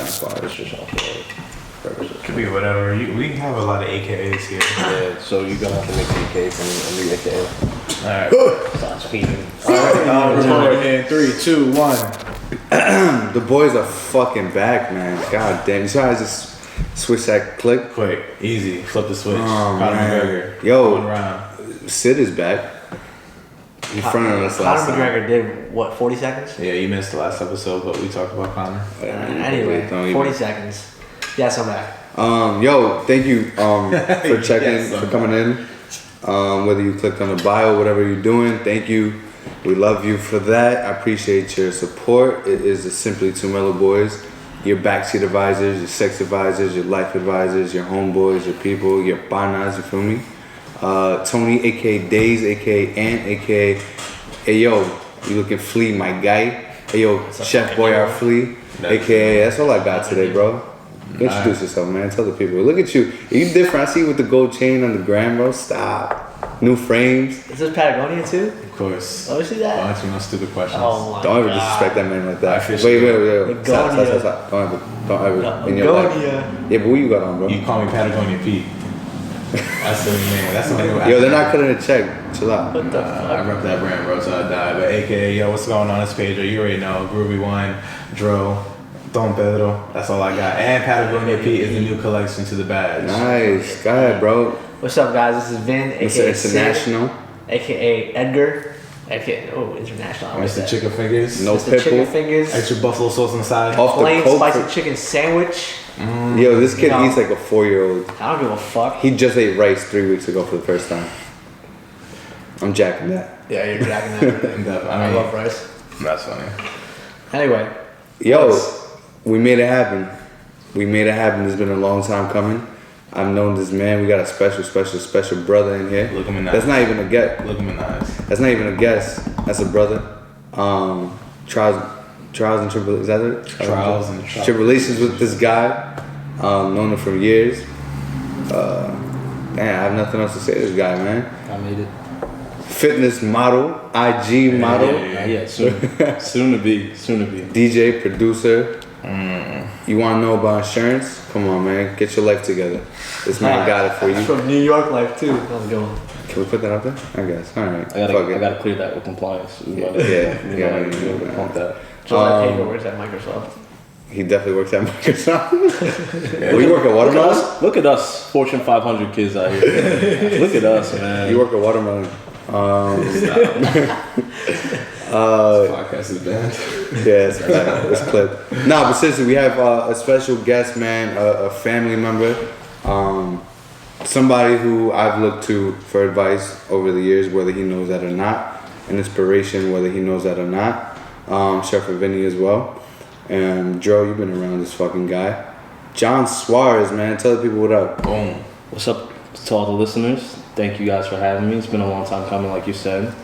Jon Suarez. Could be whatever. We have a lot of AKAs here. Yeah, so you're gonna have to make AKA from a new AKA. Alright. Stop speaking. Alright, in 3, 2, 1. The boys are fucking back, man. God damn. You saw how I just switched that click? Quick, easy. Flip the switch. Oh, Conor man. McGregor. Yo. 1 round. Sid is back. He fronted us last Conor time. McGregor did what, 40 seconds? Yeah, you missed the last episode, but we talked about Conor. Anyway, 40 seconds. Yes, I'm back. Yo, thank you for checking, Yes, for coming in. Whether you clicked on the bio, whatever you're doing, thank you. We love you for that. I appreciate your support. It is the Simply Two Mellow Boys. Your backseat advisors, your sex advisors, your life advisors, your homeboys, your people, your panas, you feel me? Tony, aka Days, aka Ant, aka hey yo, you looking Flea, my guy. Hey yo, Chef Boyard Flea, aka that's all I got today, bro. Introduce yourself, man. Tell the people. Look at you. You different. I see you with the gold chain on the gram, bro. Stop. New frames. Is this Patagonia too? Of course. Oh, see that? Don't answer no stupid questions. Oh my Don't ever God. disrespect that man like that. I Wait. Stop. Don't ever. In your life. Begonia. Yeah, but what you got on, bro? You call me Patagonia Pete. That's the name. That's the name. Yo, they're not cutting a check. Chill out. What the I fuck? rep that brand, bro, till I die. But AKA, yo, what's going on this page? You already know. Groovy One, Dro, Don Pedro. That's all I got. And Patagonia Pete is the new collection to the badge. Nice. Go ahead, bro. What's up, guys? This is Vin, Mr. aka International. Sid, aka Edgar, aka International. I like Mr. that. Chicken Fingers. No Mr. Chicken pickle. Fingers. Extra buffalo sauce on the side. Off the Plain coke. spicy chicken sandwich. Yo, this kid No. eats like a 4-year-old. I don't give a fuck. He just ate rice 3 weeks ago for the first time. I'm jacking that. Yeah, you're jacking that. I love rice. That's funny. Anyway, Yo, we made it happen. It's been a long time coming. I've known this man. We got a special brother in here. Look him in the That's eyes. not even a guest. Look him in the eyes. That's not even a guest. That's a brother. Trials and tribulations. Is that it? Trials and tribulations with this guy. Known him for years. Damn, I have nothing else to say to this guy, man. I made it. Fitness model, IG model, Yeah, soon to be. DJ, producer. You want to know about insurance? Come on, man. Get your life together. This man got it for you. from New York life too. How's it going? Can we put that out there? I guess. All right. I Fuck it. gotta clear that with compliance. Yeah. Pump that. So like, hey, works at Microsoft. He definitely works at Microsoft. Well, you work at Watermelon? Look at us, Fortune 500 kids out here. Look at us, man. You work at Watermelon. Podcast is banned. Yeah, it's clip. Nah, but seriously, we have a special guest, man, a family member, somebody who I've looked to for advice over the years, whether he knows that or not, an inspiration, whether he knows that or not. Chef for Vinny as well. And Joe, you've been around this fucking guy. Jon Suarez, man, tell the people what up. Boom. What's up to all the listeners? Thank you guys for having me. It's been a long time coming, like you said.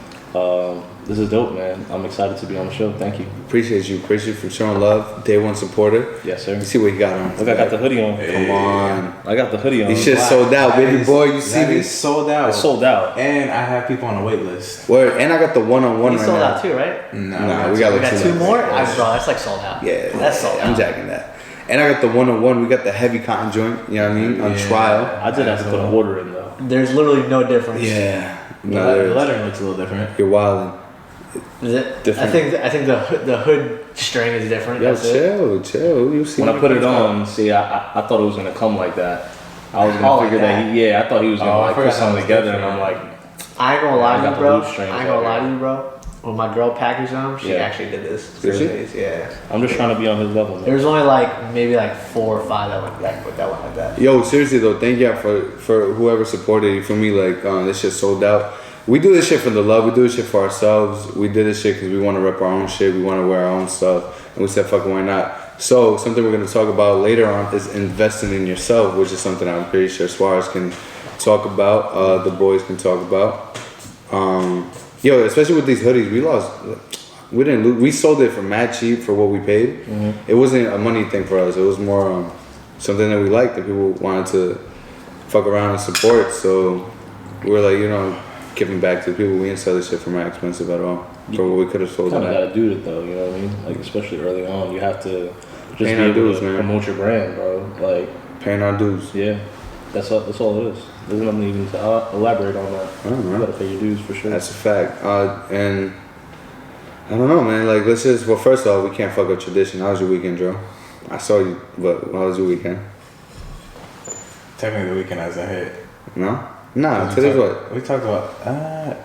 This is dope, man. I'm excited to be on the show. Thank you. Appreciate you for showing love. Day one supporter. Yes, sir. You see what he got on. Look, I got the hoodie on. Come on. I got the hoodie on. These shit sold out, baby boy. You see That me? is sold out. It's sold out. And I have people on the wait list. Word. And I got the one-on-one You right sold now. out too, right? Nah, we got We like got two more? Bro, that's like sold out. Yeah, That's sold I'm out. jacking that. And I got the one-on-one. We got the heavy cotton joint. You know what I mean? On trial. I did have to put an order in, though. There's literally no difference. Yeah. The No, lettering looks a little different. you're wildin'. Is it? Different. I think the hood string is different. Yo, That's it. chill. You see When I me? put it on, see, I thought it was going to come like that. I was Oh, going to like figure that. I thought he was going to like put first something time together, and I'm like, I ain't gonna lie I to got you, the bro. loose strings I ain't gonna out lie here. to you, bro. When my girl packaged them, she Yeah. actually did this. Did she? Yeah. I'm just trying to be on his level, There man. was only like maybe like 4 or 5 that went like that. Yo, seriously though, thank you for whoever supported you. For me, like this shit sold out. We do this shit for the love. We do this shit for ourselves. We did this shit because we want to rep our own shit. We want to wear our own stuff, and we said, "Fuck it, why not?" So something we're gonna talk about later on is investing in yourself, which is something I'm pretty sure Suarez can talk about. The boys can talk about. Yo, especially with these hoodies, we didn't lose. We sold it for mad cheap for what we paid. It wasn't a money thing for us. It was more something that we liked that people wanted to fuck around and support. So we were like, giving back to the people. We didn't sell this shit for mad expensive at all. For what we could have sold it Kind of at. got to do it though, you know what I mean? Like especially early on, you have to Just Paying be our able dues, to man. promote your brand, bro. Like, Paying our dues. yeah, that's all it is. There's nothing even to elaborate on that. I don't know. You gotta pay your dues for sure. That's a fact. And I don't know, man. Like, let's just. Well, first off, we can't fuck up tradition. How was your weekend, Joe? I saw you, but how was your weekend? Technically, the weekend hasn't hit. No. Nah. Today's what? We talked about.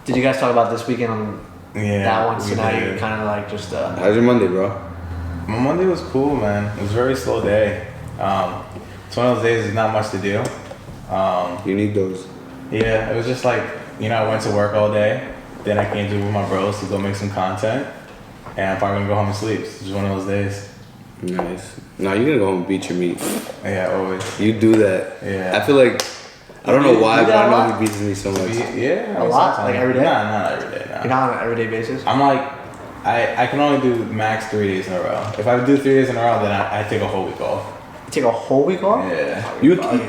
Did you guys talk about this weekend on Yeah. that one? So we now did. you're kind of like just. How's your Monday, bro? My Monday was cool, man. It was a very slow day. It's one of those days there's not much to do. You need those. Yeah, it was just like, I went to work all day. Then I came to with my bros to go make some content. And I'm probably gonna go home and sleep. It's just one of those days. Nice. No, you're gonna go home and beat your meat. Yeah, always. You do that. Yeah. I feel like I don't know why, do but that I a know lot? he beats me so much. Yeah. A lot? sometimes. Like every day? Nah, not every day. Nah. You're not on an everyday basis? I'm like, I can only do max 3 days in a row. If I do 3 days in a row, then I take a whole week off. You take a whole week off? Yeah.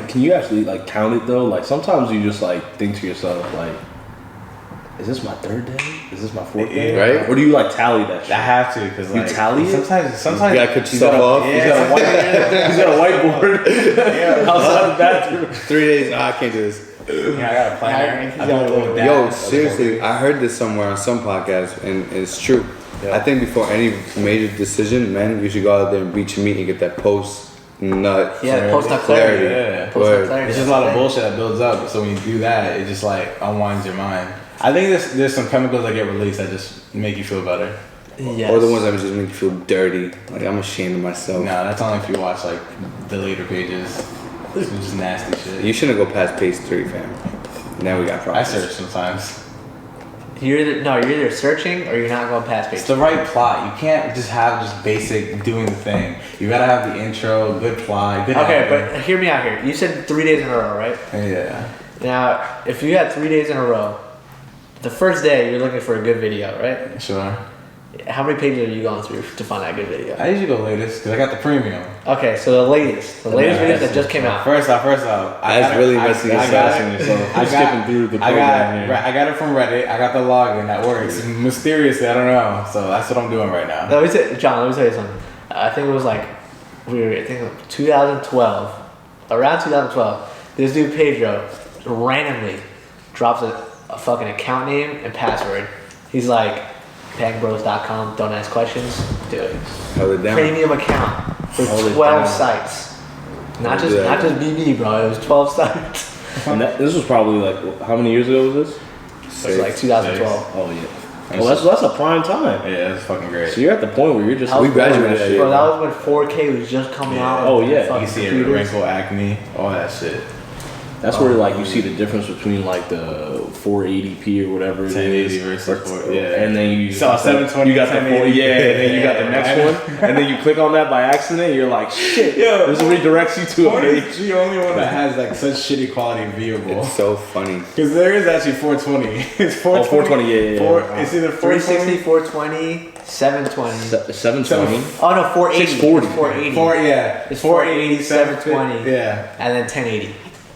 Can you actually like count it though? Like sometimes you just like think to yourself like, is this my third day? Is this my fourth day? Right? Or do you like tally that shit? I have to, because like tally it? Sometimes You gotta cut yourself off. Yeah, He's got a whiteboard yeah. outside the bathroom. 3 days. I can't do this. I got a planner. I do a little Yo, down. seriously, I heard this somewhere on some podcast, and it's true. Yeah. I think before any major decision, man, you should go out there and beat your meat and get that post nut. Yeah, post nut clarity. clarity. Yeah. Post nut Word. clarity. It's just a lot of bullshit that builds up. So when you do that, it just like unwinds your mind. I think there's some chemicals that get released that just make you feel better. Yes. Or the ones that just make you feel dirty. Like, I'm ashamed of myself. Nah, that's only if you watch like the later pages. It's just nasty shit. You shouldn't go past page 3, fam. Now we got I problems. search sometimes. You're either searching or you're not going past It's page. the right plot. You can't just have just basic doing the thing. You gotta have the intro, good plot, good. Okay, acting. but hear me out here. You said 3 days in a row, right? Yeah. Now, if you had 3 days in a row, the first day you're looking for a good video, right? Sure. How many pages are you going through to find that good video? I usually go latest because I got the premium. Okay, so the latest video that just came out. First off, That's really messing yourself. I skipping through the program here. I got it from Reddit. I got the login that works. Mysteriously, I don't know. So that's what I'm doing right now. Let me tell you something. I think it was like 2012, around 2012. This dude Pedro randomly drops a fucking account name and password. He's like, pagbros.com, don't ask questions, do it. Held it down. Premium account for Hold it 12 down. sites. Not Hold it just BB, bro. It was 12 sites. And this was probably like how many years ago was this? It was like 2012. Oh yeah. Well, that's a prime time. Yeah, that's fucking great. So you're at the point where you're just We graduated that year. Bro, that was when 4K was just coming out. Oh, on yeah. You fucking can see every computers. wrinkle, acne, all that shit. That's where like you see the difference between like the 480p or whatever it 1080 is, versus yeah, and then you saw 720. You got the 1080. 4, yeah, and then you got the Yeah. next one, and then you click on that by accident. You're like, shit, Yo, this redirects you to a page. It's the only one that has like such shitty quality viewable. It's so funny. Because there is actually 420. It's 420. Oh, 420, yeah. It's either 360, 420. 420, 720. 720. Oh no, 480. 640. It's 480. It's 480, 720. Yeah. And then 1080.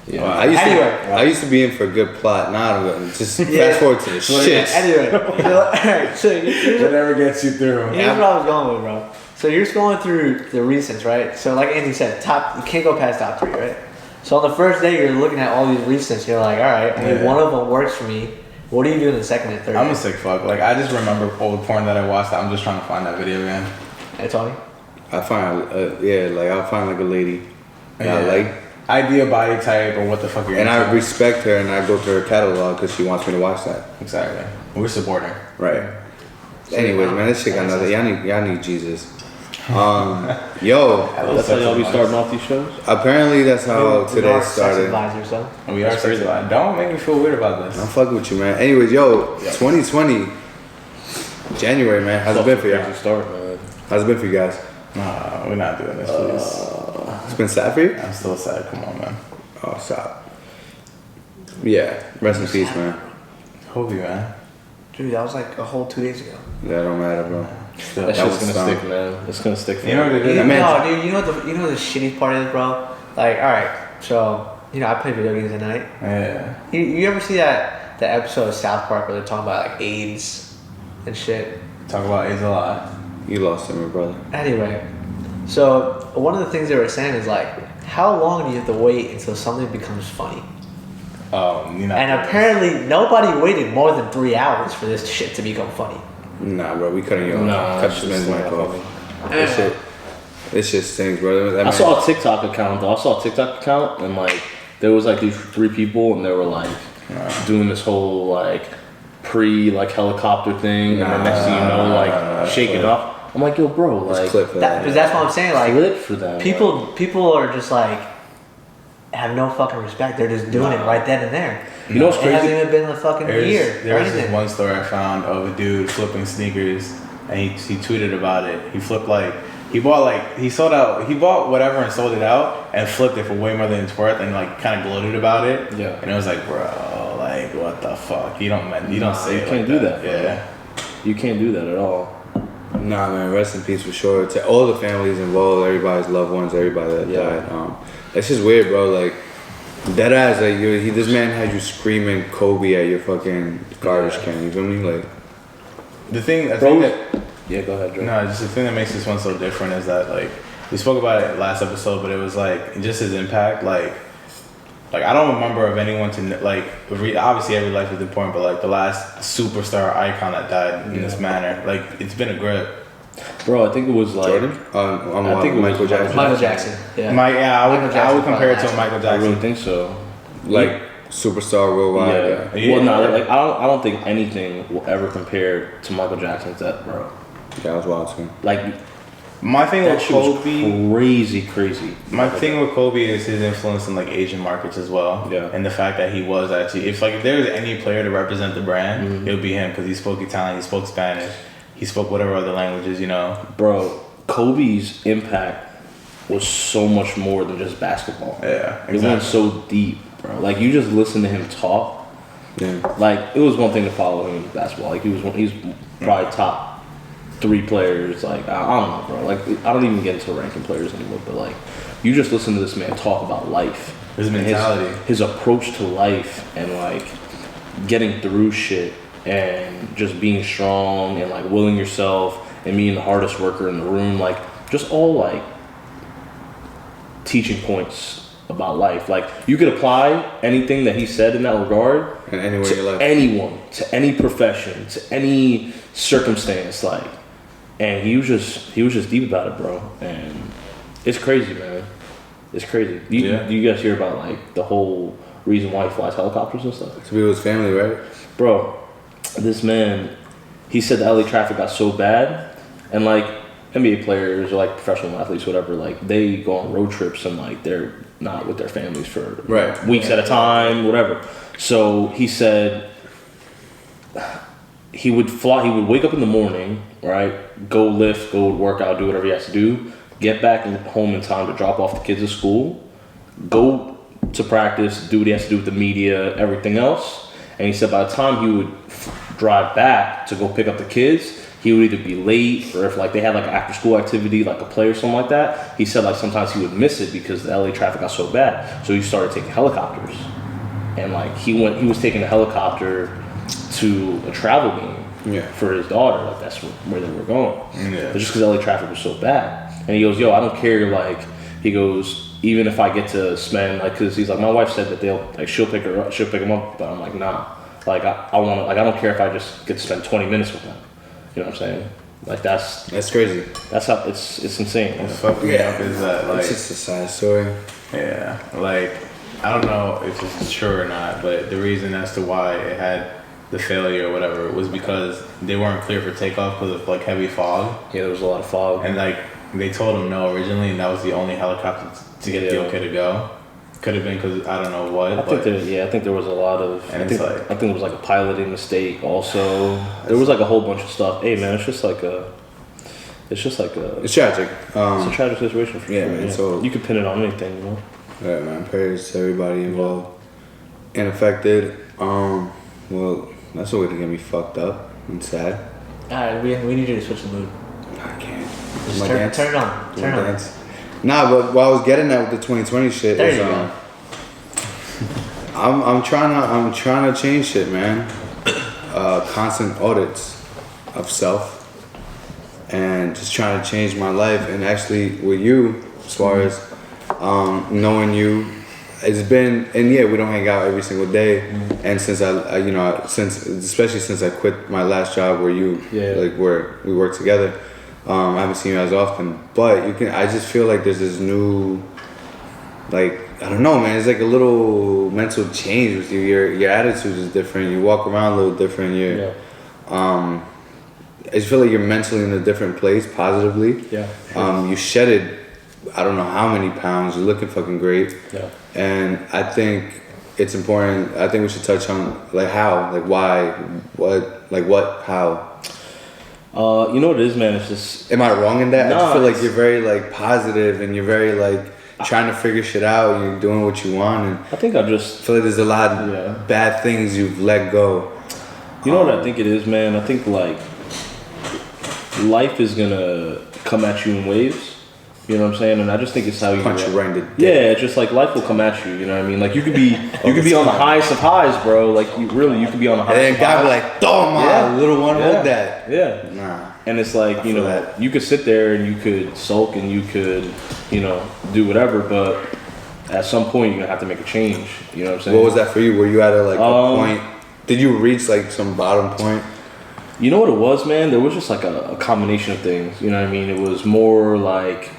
Yeah. I Anyway. used to be in for a good plot. Now I'm going just Yeah. fast forward to the shit. Anyway, alright, so here's Whatever gets you through. what I was going with, bro. So you're scrolling through the recents, right? So like Andy said, you can't go past top 3, right? So on the first day, you're looking at all these recents. You're like, all right, Yeah. one of them works for me. What are you doing the second and third? I'm day? a sick fuck. Like, I just remember old porn that I watched. I'm just trying to find that video again. Hey, Tony. I find, I'll find like a lady that I like. Ideal body type or what the fuck you're And into. I respect her and I go to her catalog because she wants me to watch that. Exactly. We're supporting. Right. Anyways, man, this shit got nothing. Y'all need Jesus. Yo, That's how y'all be starting off these shows. apparently that's how You are today sex started. advisor, so. We are crazy. sexual. Don't make me feel weird about I'm this. fucking with you, man. Anyways, yo, 2020, January, man. How's it been for you? Start, man. How's it been for you guys? Nah, we're not doing this, please. It's been sad for you? I'm still sad. Come on, man. Oh, stop. Yeah, rest in peace, man. Hope you, man. Dude, that was like a whole 2 days ago. That don't matter, bro. Still. That That shit's was gonna dumb. stick, man. It's gonna stick. You know what it You is? That man- know, dude, you know the shitty part is, bro? Like, alright, so, I play video games at night. Yeah. You ever see that episode of South Park where they're talking about like AIDS and shit? Talk about AIDS a lot. You lost him, my brother. Anyway, So one of the things they were saying is like, how long do you have to wait until something becomes funny? And apparently nobody waited more than 3 hours for this shit to become funny. Nah, bro, we couldn't even cut this man's mic off. This shit stinks, bro. I saw a TikTok account though. I saw a TikTok account and like there was like these 3 people and they were like doing this whole like like helicopter thing and then next thing you know like shaking up. I'm like, yo, bro, like that's what I'm saying. Like, clip for that. People are just like have no fucking respect. They're just doing it right then and there. You know what's crazy? It hasn't even been a fucking year. There was this one story I found of a dude flipping sneakers, and he tweeted about it. He flipped he bought whatever and sold it out and flipped it for way more than it's worth, and like kind of gloated about it. Yeah. And it was like, bro, like what the fuck? You don't say it. You can't do that. Yeah. You can't do that at all. Nah, man, rest in peace for sure. To all the families involved, everybody's loved ones, everybody that died. That's just weird, bro. Like, dead ass, like, this man had you screaming Kobe at your fucking garbage can. You feel me? Like, the thing, yeah, go ahead, Joe. No, just the thing that makes this one so different is that, like, we spoke about it last episode, but it was like just his impact, like I don't remember of anyone to obviously every life is important, but like the last superstar icon that died in this manner, like it's been a grip. Bro, I think it was like Jordan. I think it was Michael Jackson. Michael Jackson. Yeah. I would compare it to Michael Jackson. I really think so. Like superstar worldwide. Yeah. Well, no, like I don't think anything will ever compare to Michael Jackson's death, bro. Yeah, I was watching. Like. My thing with Kobe, crazy. My thing with Kobe is his influence in like Asian markets as well. Yeah. And the fact that he was actually, if there was any player to represent the brand, it would be him because he spoke Italian, he spoke Spanish, he spoke whatever other languages, you know. Bro, Kobe's impact was so much more than just basketball. Yeah, exactly. It went so deep, bro. Like you just listen to him talk. Yeah. Like it was one thing to follow him in basketball. Like he's probably top 3 players, like I don't know, bro. Like I don't even get into ranking players anymore, but like you just listen to this man talk about life, his mentality, his approach to life, and like getting through shit, and just being strong, and like willing yourself, and being the hardest worker in the room, like just all like teaching points about life. Like you could apply anything that he said in that regard and anywhere in your life, anyone, to any profession, to any circumstance, like. And he was just deep about it, bro. And it's crazy, man. It's crazy. Do you guys hear about like the whole reason why he flies helicopters and stuff? To be with his family, right? Bro, this man, he said the LA traffic got so bad, and like NBA players or like professional athletes, whatever, like they go on road trips and like they're not with their families for weeks at a time, whatever. So he said he would wake up in the morning, right? Go lift, go work out, do whatever he has to do. Get back home in time to drop off the kids at school. Go to practice, do what he has to do with the media, everything else. And he said by the time he would drive back to go pick up the kids, he would either be late or if like they had like an after school activity, like a play or something like that. He said like sometimes he would miss it because the LA traffic got so bad. So he started taking helicopters. And like he was taking a helicopter to a travel game for his daughter. Like that's where they were going. Yeah. But just because LA traffic was so bad. And he goes, yo, I don't care. Like he goes, even if I get to spend like, cause he's like, my wife said that she'll pick him up, but I'm like, nah. Like I want to, like I don't care if I just get to spend 20 minutes with them. You know what I'm saying? Like that's crazy. That's how it's insane. What's fucking me up is that like it's just a sad story. Yeah, like I don't know if it's true or not, but the reason as to why it had the failure or whatever was because they weren't clear for takeoff because of like heavy fog. Yeah, there was a lot of fog. And like they told him no originally, and that was the only helicopter to get the okay to go. Could have been because I don't know what. I think there was a lot of. I think it was like a piloting mistake. Also, there was like a whole bunch of stuff. Hey man, it's tragic. It's a tragic situation for sure. Man, so you could pin it on anything, you know. Yeah, man. Prayers to everybody involved and affected. Well, that's a way to get me fucked up and sad. Alright, we need you to switch the mood. I can't. Just turn it on. Turn it on. Nah, but what I was getting at with the 2020 shit there is I'm trying to change shit, man. Constant audits of self. and just trying to change my life. And actually, with you, Suarez, knowing you, it's been, and yeah, we don't hang out every single day. And since especially since I quit my last job where where we work together, I haven't seen you as often. But I just feel like there's this new, like, I don't know, man. It's like a little mental change with you. Your attitude is different. You walk around a little different. I just feel like you're mentally in a different place, positively. Yeah. You shedded, I don't know how many pounds. You're looking fucking great. Yeah. And I think it's important. I think we should touch on like how, like why, what, how. You know what it is, man? It's just. Am I wrong in that? No, I just feel like you're very like positive and you're very like trying to figure shit out. And you're doing what you want, and I think I just feel like there's a lot of bad things you've let go. You know what I think it is, man? I think like life is gonna come at you in waves. You know what I'm saying? And I just think it's how you Punch you right in the dick. Yeah, it's just like life will come at you. You know what I mean? Like you could be on the highest of highs, bro. Like you could be on the highest. And then God be like, "Oh my little one, hold that." Yeah. Nah. And it's like, you know, that. you could sit there and you could sulk and you could, you know, do whatever, but at some point you're gonna have to make a change. You know what I'm saying? What was that for you? Were you at a point? Did you reach like some bottom point? You know what it was, man? There was just like a combination of things. You know what I mean? It was more like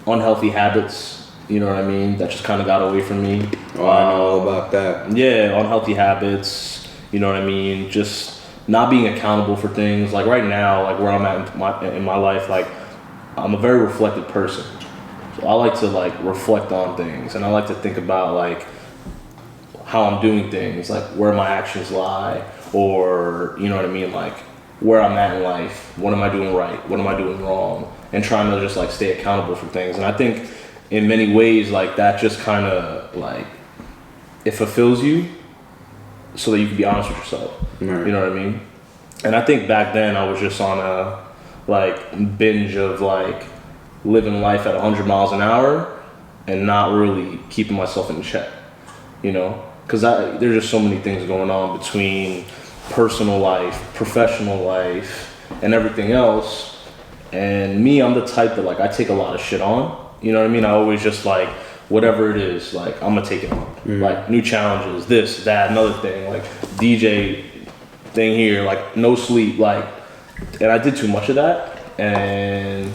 unhealthy habits, you know what I mean, that just kind of got away from me. Oh, I know all about that. Yeah, unhealthy habits, you know what I mean, just not being accountable for things. Like right now, like where I'm at in my life, like I'm a very reflective person. So I like to like reflect on things, and I like to think about like how I'm doing things, like where my actions lie, or you know what I mean, like where I'm at in life, what am I doing right, what am I doing wrong, and trying to just like stay accountable for things. And I think in many ways like that just kind of like it fulfills you so that you can be honest with yourself. Right. You know what I mean? And I think back then I was just on a like binge of like living life at 100 miles an hour and not really keeping myself in check, you know, because there's just so many things going on between personal life, professional life, and everything else. And me, I'm the type that like I take a lot of shit on. You know what I mean? I always just like whatever it is, like I'm gonna take it on. Like new challenges, this, that, another thing, like DJ thing here, like no sleep, like, and I did too much of that, and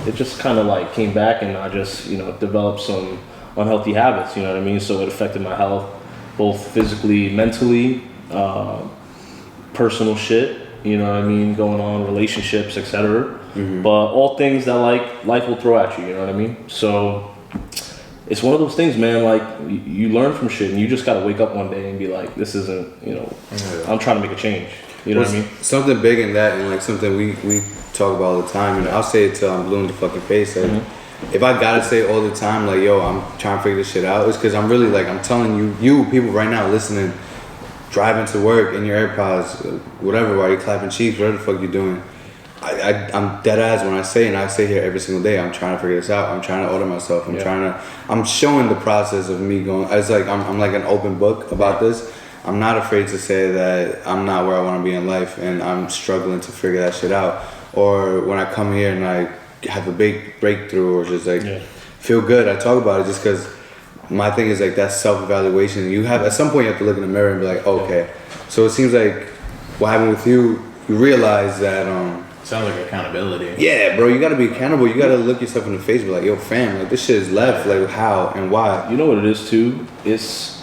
it just kind of like came back, and I just developed some unhealthy habits. You know what I mean? So it affected my health, both physically, mentally, personal shit. You know what I mean? Going on, relationships, etc. But all things that like life will throw at you. You know what I mean? So it's one of those things, man. Like you learn from shit, and you just gotta wake up one day and be like, "This isn't." I'm trying to make a change. You know what I mean? Something big in that, and like something we talk about all the time. And I'll say it till I'm blue in the fucking face. Like, if I gotta say it all the time, like, yo, I'm trying to figure this shit out, it's because I'm really like, I'm telling you people right now listening, driving to work in your AirPods, whatever, while you're clapping cheeks, whatever the fuck you're doing. I'm dead ass when I say, and I say here every single day, I'm trying to figure this out. I'm trying to order myself. I'm showing the process of me going. It's like I'm like an open book about this. I'm not afraid to say that I'm not where I want to be in life, and I'm struggling to figure that shit out. Or when I come here and I have a big breakthrough, or just like feel good, I talk about it just because my thing is like that self-evaluation. You have at some point you have to look in the mirror and be like, okay. So it seems like what happened with you realize that. Sounds like accountability. Yeah, bro, you gotta be accountable. You gotta look yourself in the face and be like, yo, fam, like this shit is left. Like how and why? You know what it is too? It's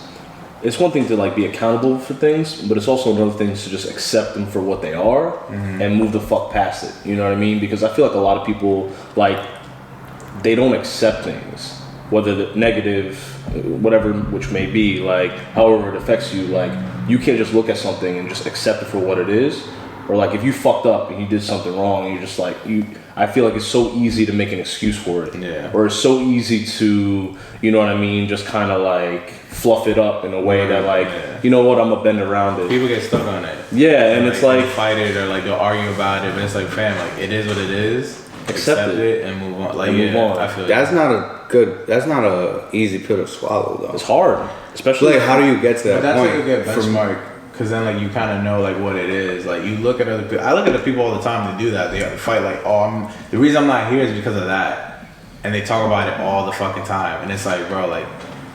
one thing to like be accountable for things, but it's also another thing to just accept them for what they are and move the fuck past it. You know what I mean? Because I feel like a lot of people like they don't accept things, whether the negative, whatever which may be, like however it affects you. Like you can't just look at something and just accept it for what it is. Or like if you fucked up and you did something wrong, and you're just like I feel like it's so easy to make an excuse for it. Yeah. Or it's so easy to, you know what I mean, just kind of like fluff it up in a way that like, you know what, I'm gonna bend around it. People get stuck on it. Yeah, and it's like fight it or like they'll argue about it, but it's like, fam, like it is what it is. Accept it and move on. Like move on. I feel That's not a easy pill to swallow though. it's hard, especially Like how do you get to that But that's point? like a good benchmark Cause then like you kind of know like what it is. Like you look at other people. I look at the people all the time that do that. They fight like, oh, the reason I'm not here is because of that, and they talk about it all the fucking time. And it's like, bro, like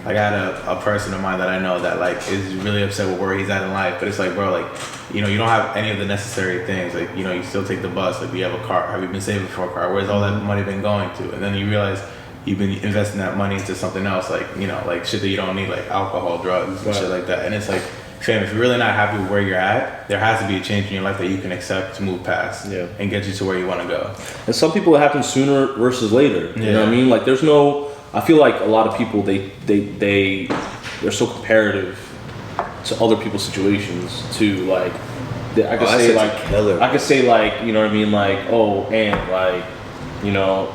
I had a person of mine that I know that like is really upset with where he's at in life. But it's like, bro, like you know, you don't have any of the necessary things. Like you know, you still take the bus. Like you have a car. Have you been saving for a car? Where's all that money been going to? And then you realize you've been investing that money into something else, like you know, like shit that you don't need, like alcohol, drugs, and shit like that. And it's like, fam, if you're really not happy with where you're at, there has to be a change in your life that you can accept to move past and get you to where you want to go. And some people it happens sooner versus later. You know what I mean? Like there's no. I feel like a lot of people they're so comparative to other people's situations to like. I could say like you know what I mean, like, oh, and like you know.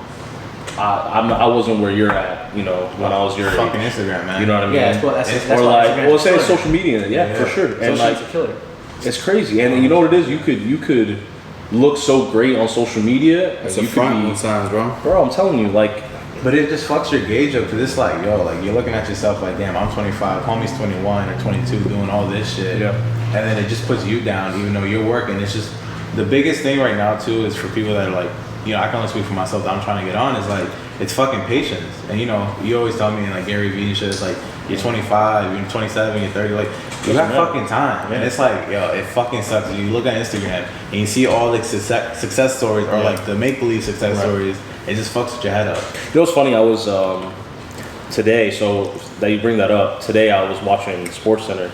I wasn't where you're at, you know, when I was your fucking age. Instagram, man. You know what I mean? Yeah, that's or like, well, say social media, for sure. And like, a killer. It's crazy, and you know what it is? You could look so great on social media. It's a front sometimes, bro. I'm telling you, like. But it just fucks your gauge up, because it's like, yo, like you're looking at yourself like, damn, I'm 25, homie's 21 or 22 doing all this shit. Yeah. And then it just puts you down, even though you're working. It's just, the biggest thing right now, too, is for people that are like, you know, I can only speak for myself that I'm trying to get on, is like, it's fucking patience. And you know, you always tell me in like Gary Vee and shit, it's like, you're 25, you're 27, you're 30, like, you got fucking time. And it's like, yo, it fucking sucks. You look at Instagram and you see all the success stories, or like the make-believe success stories, it just fucks with your head up. You know what's funny? I was, today, so that you bring that up, today I was watching SportsCenter,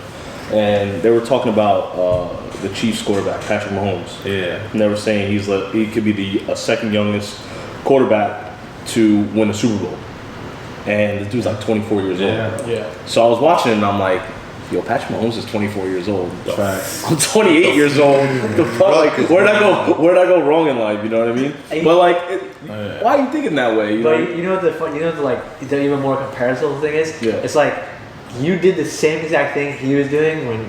and they were talking about the Chiefs quarterback, Patrick Mahomes. Yeah. And they were saying he could be the second youngest quarterback to win a Super Bowl. And the dude's like 24 years old. Yeah. So I was watching it and I'm like, yo, Patrick Mahomes is 24 years old. Facts. I'm 28 years old. The fuck? Like, where'd I go wrong in life? You know what I mean? But like, why are you thinking that way? You know what the even more comparable thing is? Yeah. It's like you did the same exact thing he was doing when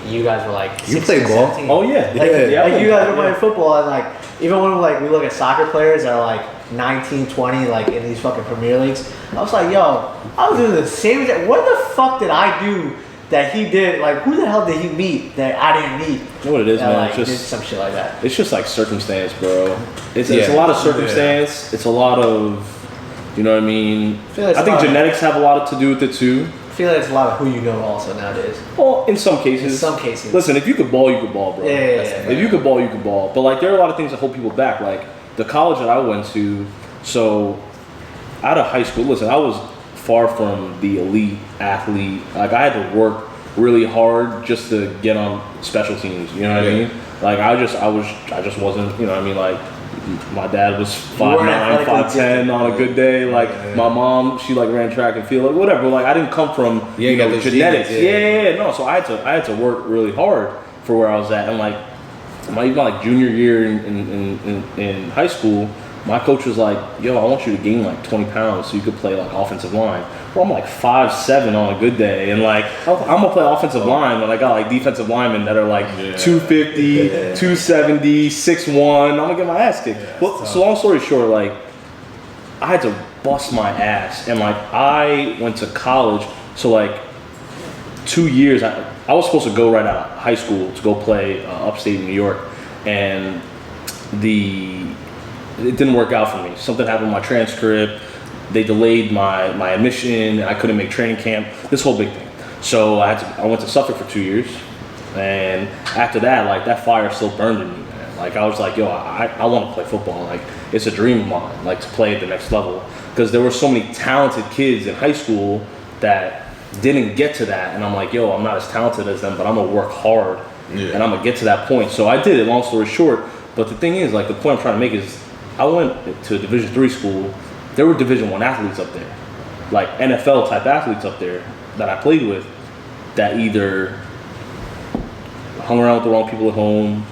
you guys were like 16, You played ball? 17. Oh yeah. Like you guys were playing football, and like even when like we look at soccer players that are like 19, 20, like in these fucking Premier Leagues, I was like, yo, I was doing the same exact. What the fuck did I do that he did? Like, who the hell did he meet that I didn't meet? You know what it is, that, man? like, It's did just some shit like that. It's just like circumstance, bro. It's a lot of circumstance. It's a lot of, you know what I mean? I think genetics have a lot to do with it too. I feel like it's a lot of who you know also nowadays. Well, in some cases. In some cases. Listen, if you could ball, you could ball, bro. Yeah. If you could ball, you could ball. But like, there are a lot of things that hold people back. Like the college that I went to. So, out of high school, listen, I was far from the elite athlete. Like I had to work really hard just to get on special teams. You know what I mean? Like I just wasn't. You know what I mean? Like my dad was 5'9", 5'10" on a good day. Like my mom, she like ran track and field, like whatever. Like I didn't come from genetics. No. So I had to work really hard for where I was at, and like my junior year in high school. My coach was like, yo, I want you to gain like 20 pounds so you could play like offensive line. Bro, I'm like 5'7" on a good day. And like, I'm going to play offensive line when I got like defensive linemen that are like 250, 270, 6'1". I'm going to get my ass kicked. Well, so long story short, like, I had to bust my ass. And like, I went to college. So like, 2 years, I was supposed to go right out of high school to go play upstate New York. And it didn't work out for me. Something happened with my transcript. They delayed my admission. I couldn't make training camp. This whole big thing. So I went to Suffolk for 2 years, and after that, like that fire still burned in me, man. Like I was like, yo, I want to play football. Like it's a dream of mine, like to play at the next level. Because there were so many talented kids in high school that didn't get to that, and I'm like, yo, I'm not as talented as them, but I'm gonna work hard, and I'm gonna get to that point. So I did it. Long story short, but the thing is, like the point I'm trying to make is. I went to a Division III school. There were Division I athletes up there, like NFL type athletes up there that I played with, that either hung around with the wrong people at home,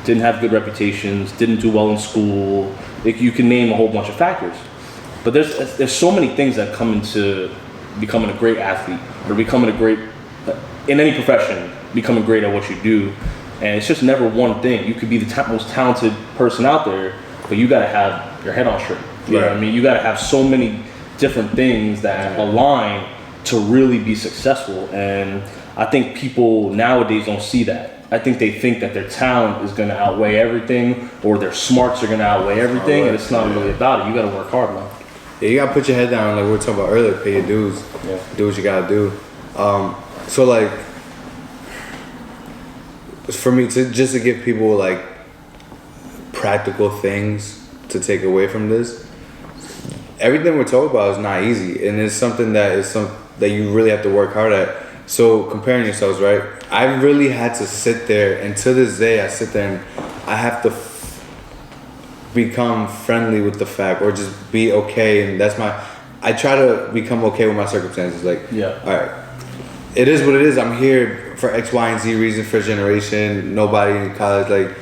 didn't have good reputations, didn't do well in school. You can name a whole bunch of factors, but there's so many things that come into becoming a great athlete or becoming a great in any profession, becoming great at what you do, and it's just never one thing. You could be the most talented person out there. But you gotta have your head on straight. You know what I mean? You gotta have so many different things that align to really be successful. And I think people nowadays don't see that. I think they think that their talent is going to outweigh everything, or their smarts are going to outweigh everything, and it's not really about it. You got to work hard, man. Yeah, you gotta put your head down, like we were talking about earlier. Pay your dues. Yeah. Do what you gotta do. So like, for me to give people like practical things to take away from this. Everything we're talking about is not easy, and it's something that you really have to work hard at. So comparing yourselves, right? I really had to sit there, and to this day, I sit there and I have to become friendly with the fact, or just be okay. And I try to become okay with my circumstances. Like, Yeah. all right, it is what it is. I'm here for X, Y, and Z reason, for generation. Nobody in college, like,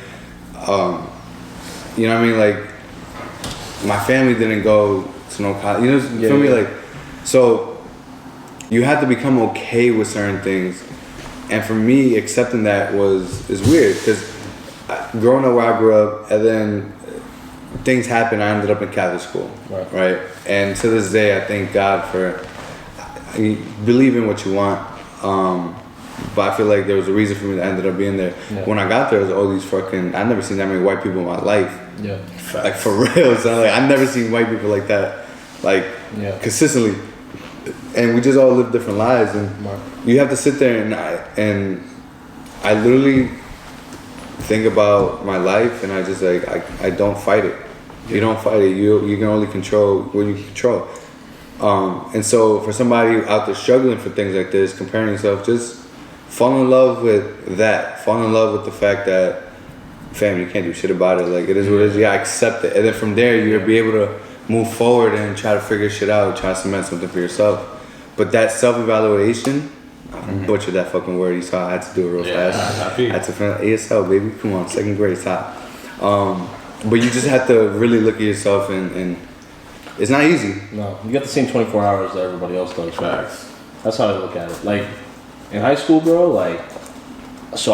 you know what I mean? Like, my family didn't go to no college. You know, feel me? Like, so you have to become okay with certain things. And for me, accepting that is weird, because growing up where I grew up, and then things happened. I ended up in Catholic school, right? And to this day, I thank God for. I mean, believe in what you want, but I feel like there was a reason for me that ended up being there. Yeah. When I got there, there was all these fucking. I've never seen that many white people in my life. Yeah, like for real. So like, I've never seen white people like that, like consistently. And we just all live different lives, and you have to sit there and I literally think about my life, and I just like I don't fight it. You don't fight it. You can only control what you can control. And so for somebody out there struggling for things like this, comparing yourself, just fall in love with that. Fall in love with the fact that, fam, you can't do shit about it. Like, it is what it is. You gotta accept it, and then from there you'll be able to move forward and try to figure shit out, try to cement something for yourself. But that self-evaluation, I butchered that fucking word. You saw I had to do it real fast. I had to finish ASL, baby. Come on, second grade top. But you just have to really look at yourself, and it's not easy. No, you got the same 24 hours that everybody else does. Facts. That's how I look at it. Like, in high school, bro, like, so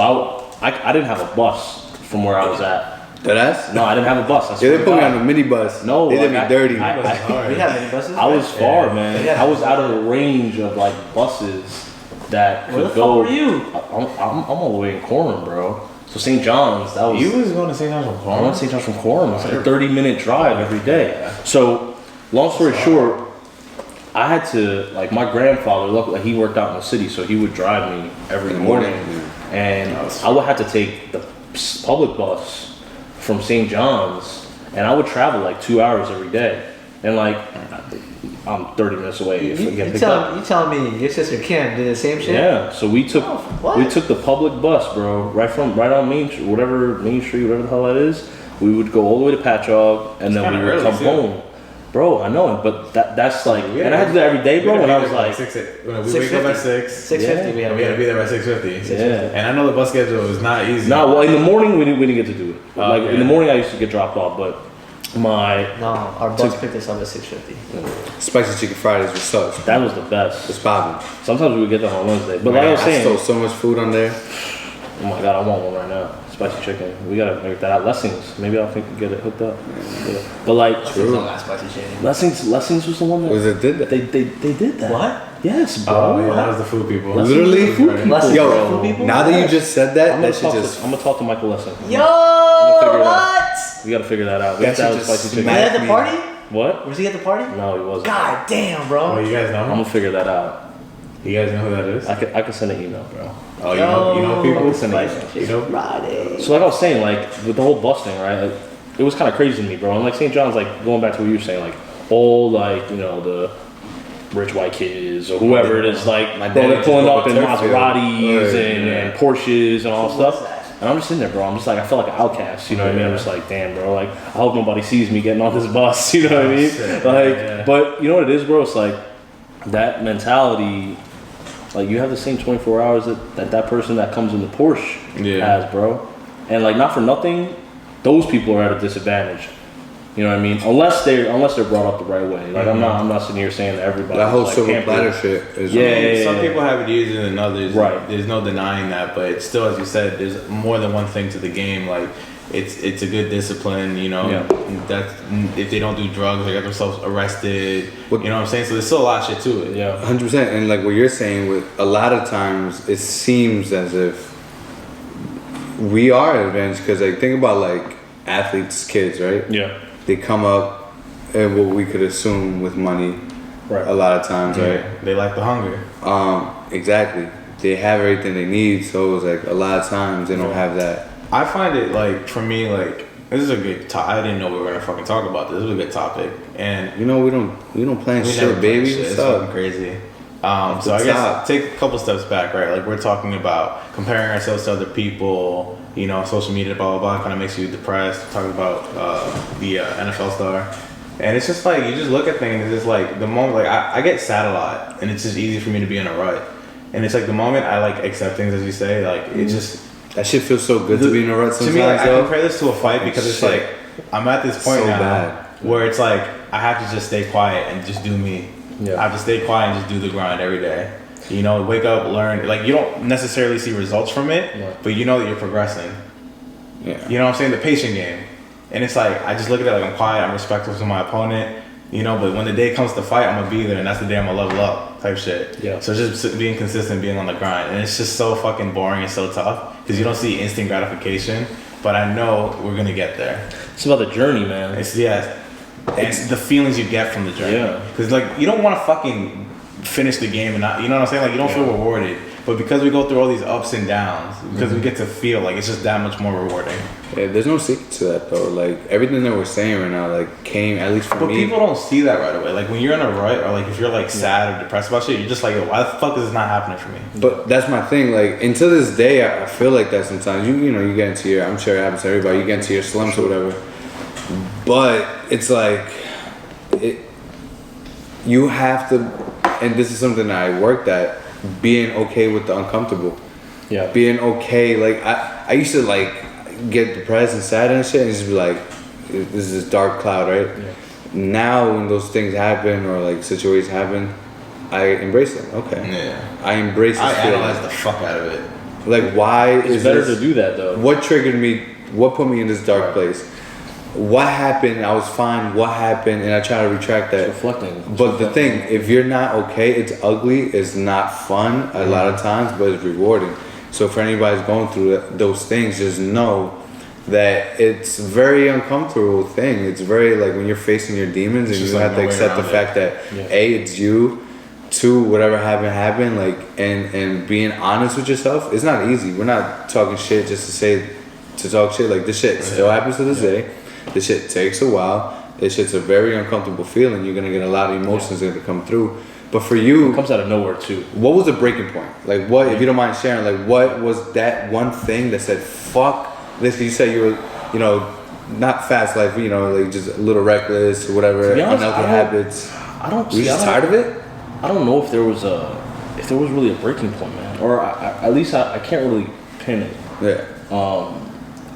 I didn't have a bus from where I was at. Deadass? No, I didn't have a bus. They put me on a mini bus. No, they did me dirty. We have mini buses. I was far, man. I was out of the range of like buses that Where could the go. fuck were you? I'm all the way in Coram, bro. So St. John's, that was. You was going to St. John's from Coram? I went to St. John's from Coram. It's like a 30-minute drive every day. So, long story short, I had to, like, my grandfather, luckily, he worked out in the city, so he would drive me every morning. And I would have to take the public bus from St. John's, and I would travel like 2 hours every day. And like, I'm 30 minutes away if I get picked up. You telling me your sister Kim did the same shit? Yeah, so we took the public bus, bro, right on Main Street, whatever the hell that is. We would go all the way to Patchogue, and then we would come home. Bro, I know, but that's like, and I had to do that every day, bro. When I was like, we wake up at 6. 6:50. We had to be there by 6:50. Yeah. And I know the bus schedule is not easy. No, well, in the morning we didn't get to do it. Like in the morning, I used to get dropped off, but our bus picked us up at 6:50. Spicy chicken Fridays was such. That was the best. It's popping. Sometimes we would get that on Wednesday, but like I was saying, stole so much food on there. Oh my god, I want one right now. Spicy chicken. We gotta make that out. Lessings. Maybe I'll get it hooked up. Yeah. But like, Spicy chicken. Lessings was the one that did that. They did that. What? Yes, bro. Oh yeah, that was the food people. Literally, Lessons yo. for food people? Now that you just said that, I'm that should just. gonna talk to Michael Lessing. Yo, what? We gotta figure that out. We That have to have should spicy just chicken. Was he at the party? What? Was he at the party? No, he wasn't. God damn, bro. Oh, you guys know I'm him? gonna figure that out. You guys know who that is? I could send an email, bro. Oh, you know people? You know? Friday. So like I was saying, like with the whole bus thing, right? Like, it was kind of crazy to me, bro. And like St. John's, like going back to what you were saying, like all like the rich white kids or whoever it is, like they're pulling up in Maseratis and Porsches and all that stuff. And I'm just sitting there, bro. I'm just like, I felt like an outcast, you know what I mean? I'm just like, damn, bro. Like, I hope nobody sees me getting on this bus, you know what I mean? Like, but you know what it is, bro? It's like that mentality. Like, you have the same 24 hours that person that comes in the Porsche has, bro. And like, not for nothing, those people are at a disadvantage. You know what I mean? Unless they're brought up the right way. Like, I'm not sitting here saying that everybody. That whole like, silver platter shit is. Some people have it easier than others. Right. There's no denying that, but it's still, as you said, there's more than one thing to the game. Like, it's a good discipline, you know. Yeah. That if they don't do drugs, they get themselves arrested. What- You know what I'm saying? So there's still a lot of shit to it. Yeah. 100%. And like what you're saying, with a lot of times it seems as if we are advanced because like think about like athletes, kids, right? Yeah. They come up and what we could assume with money Right. a lot of times, right? Yeah, they like the hunger. Exactly. They have everything they need, so it's like a lot of times they don't have that. I find it like for me like this is a good topic. I didn't know we were gonna fucking talk about this. This is a good topic, and You know, we don't plan we shit, never baby. play shit. What's It's fucking up? crazy. So the I guess top. take a couple steps back, right? Like we're talking about comparing ourselves to other people. You know, social media, blah blah blah, kind of makes you depressed. Talking about the NFL star, and it's just like you just look at things. It's like the moment, like I get sad a lot, and it's just easy for me to be in a rut. And it's like the moment I like accept things, as you say, like it just. That shit feels so good to be in a rut To sometimes. me, like, I though. compare this to a fight because it's Shit. like I'm at this point So now bad. where it's like I have to just stay quiet and just do me. Yeah. I have to stay quiet and just do the grind every day. You know, wake up, learn. Like you don't necessarily see results from it, Right. but you know that you're progressing. Yeah. You know what I'm saying? The patient game. And it's like I just look at it like I'm quiet, I'm respectful to my opponent. You know, but when the day comes to fight, I'm gonna be there, and that's the day I'm gonna level up, type shit. Yeah. So just being consistent, being on the grind, and it's just so fucking boring and so tough because you don't see instant gratification. But I know we're gonna get there. It's about the journey, man. It's and the feelings you get from the journey. Yeah. Because like you don't want to fucking finish the game and not, you know what I'm saying? Like you don't feel rewarded. But because we go through all these ups and downs, because we get to feel like it's just that much more rewarding. Yeah, there's no secret to that though. Like everything that we're saying right now, like came at least for But me. people don't see that right away. Like when you're in a rut or like if you're like sad or depressed about shit, you're just like, yo, why the fuck is this not happening for me? But that's my thing. Like until this day, I feel like that sometimes. You know, you get into your. I'm sure it happens to everybody. You get into your slumps or whatever. But it's like, you have to, and this is something that I worked at. Being okay with the uncomfortable. Yeah. Being okay. Like I used to like get depressed and sad and shit, and just be like, this is this dark cloud, right? Yeah. Now when those things happen or like situations happen, I embrace them. Okay. Yeah. I embrace this I feeling. analyze the fuck out of it. Like, why It's is better this, to do that though. What triggered me? What put me in this dark place? What happened? I was fine. What happened? And I try to retract that. It's reflecting. But the thing, if you're not okay, it's ugly. It's not fun a lot of times, but it's rewarding. So for anybody who's going through those things, just know that it's a very uncomfortable thing. It's very like when you're facing your demons and just you like have to no way accept the around fact that Yeah. A, it's you. Two, whatever happened, like, and being honest with yourself, it's not easy. We're not talking shit just to talk shit. Like, this shit still happens to this day. This shit takes a while. This shit's a very uncomfortable feeling. You're gonna get a lot of emotions that come through. But for you, It comes out of nowhere too. what was the breaking point? Like, what, if you don't mind sharing, like, what was that one thing that said, fuck this? 'Cause you said you were, you know, not fast life, you know, like just a little reckless or whatever, To be honest, unhealthy habits. I don't. Were you just tired of it? I don't know if there was really a breaking point, man, or at least I can't really pin it. Yeah.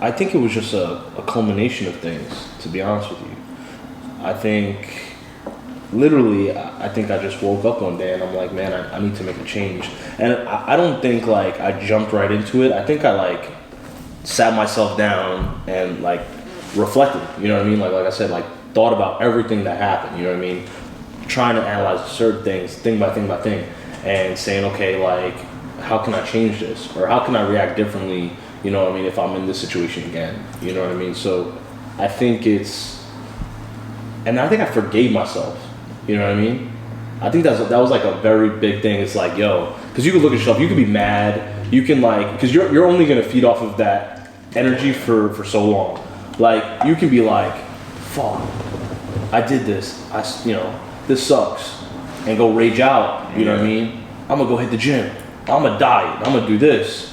I think it was just a culmination of things, to be honest with you. I think, literally, I think I just woke up one day and I'm like, man, I need to make a change. And I don't think like I jumped right into it. I think I like sat myself down and like reflected, you know what I mean? Like I said, like thought about everything that happened, you know what I mean? Trying to analyze certain things, thing by thing by thing, and saying, okay, like, how can I change this? Or how can I react differently, you know what I mean, if I'm in this situation again, you know what I mean? So I think and I think I forgave myself, you know what I mean? I think that was like a very big thing. It's like, yo, because you can look at yourself, you can be mad, you can like, because you're only gonna feed off of that energy for so long. Like, you can be like, fuck, I did this, this sucks, and go rage out, you know what I mean? I'm gonna go hit the gym, I'm gonna diet, I'm gonna do this.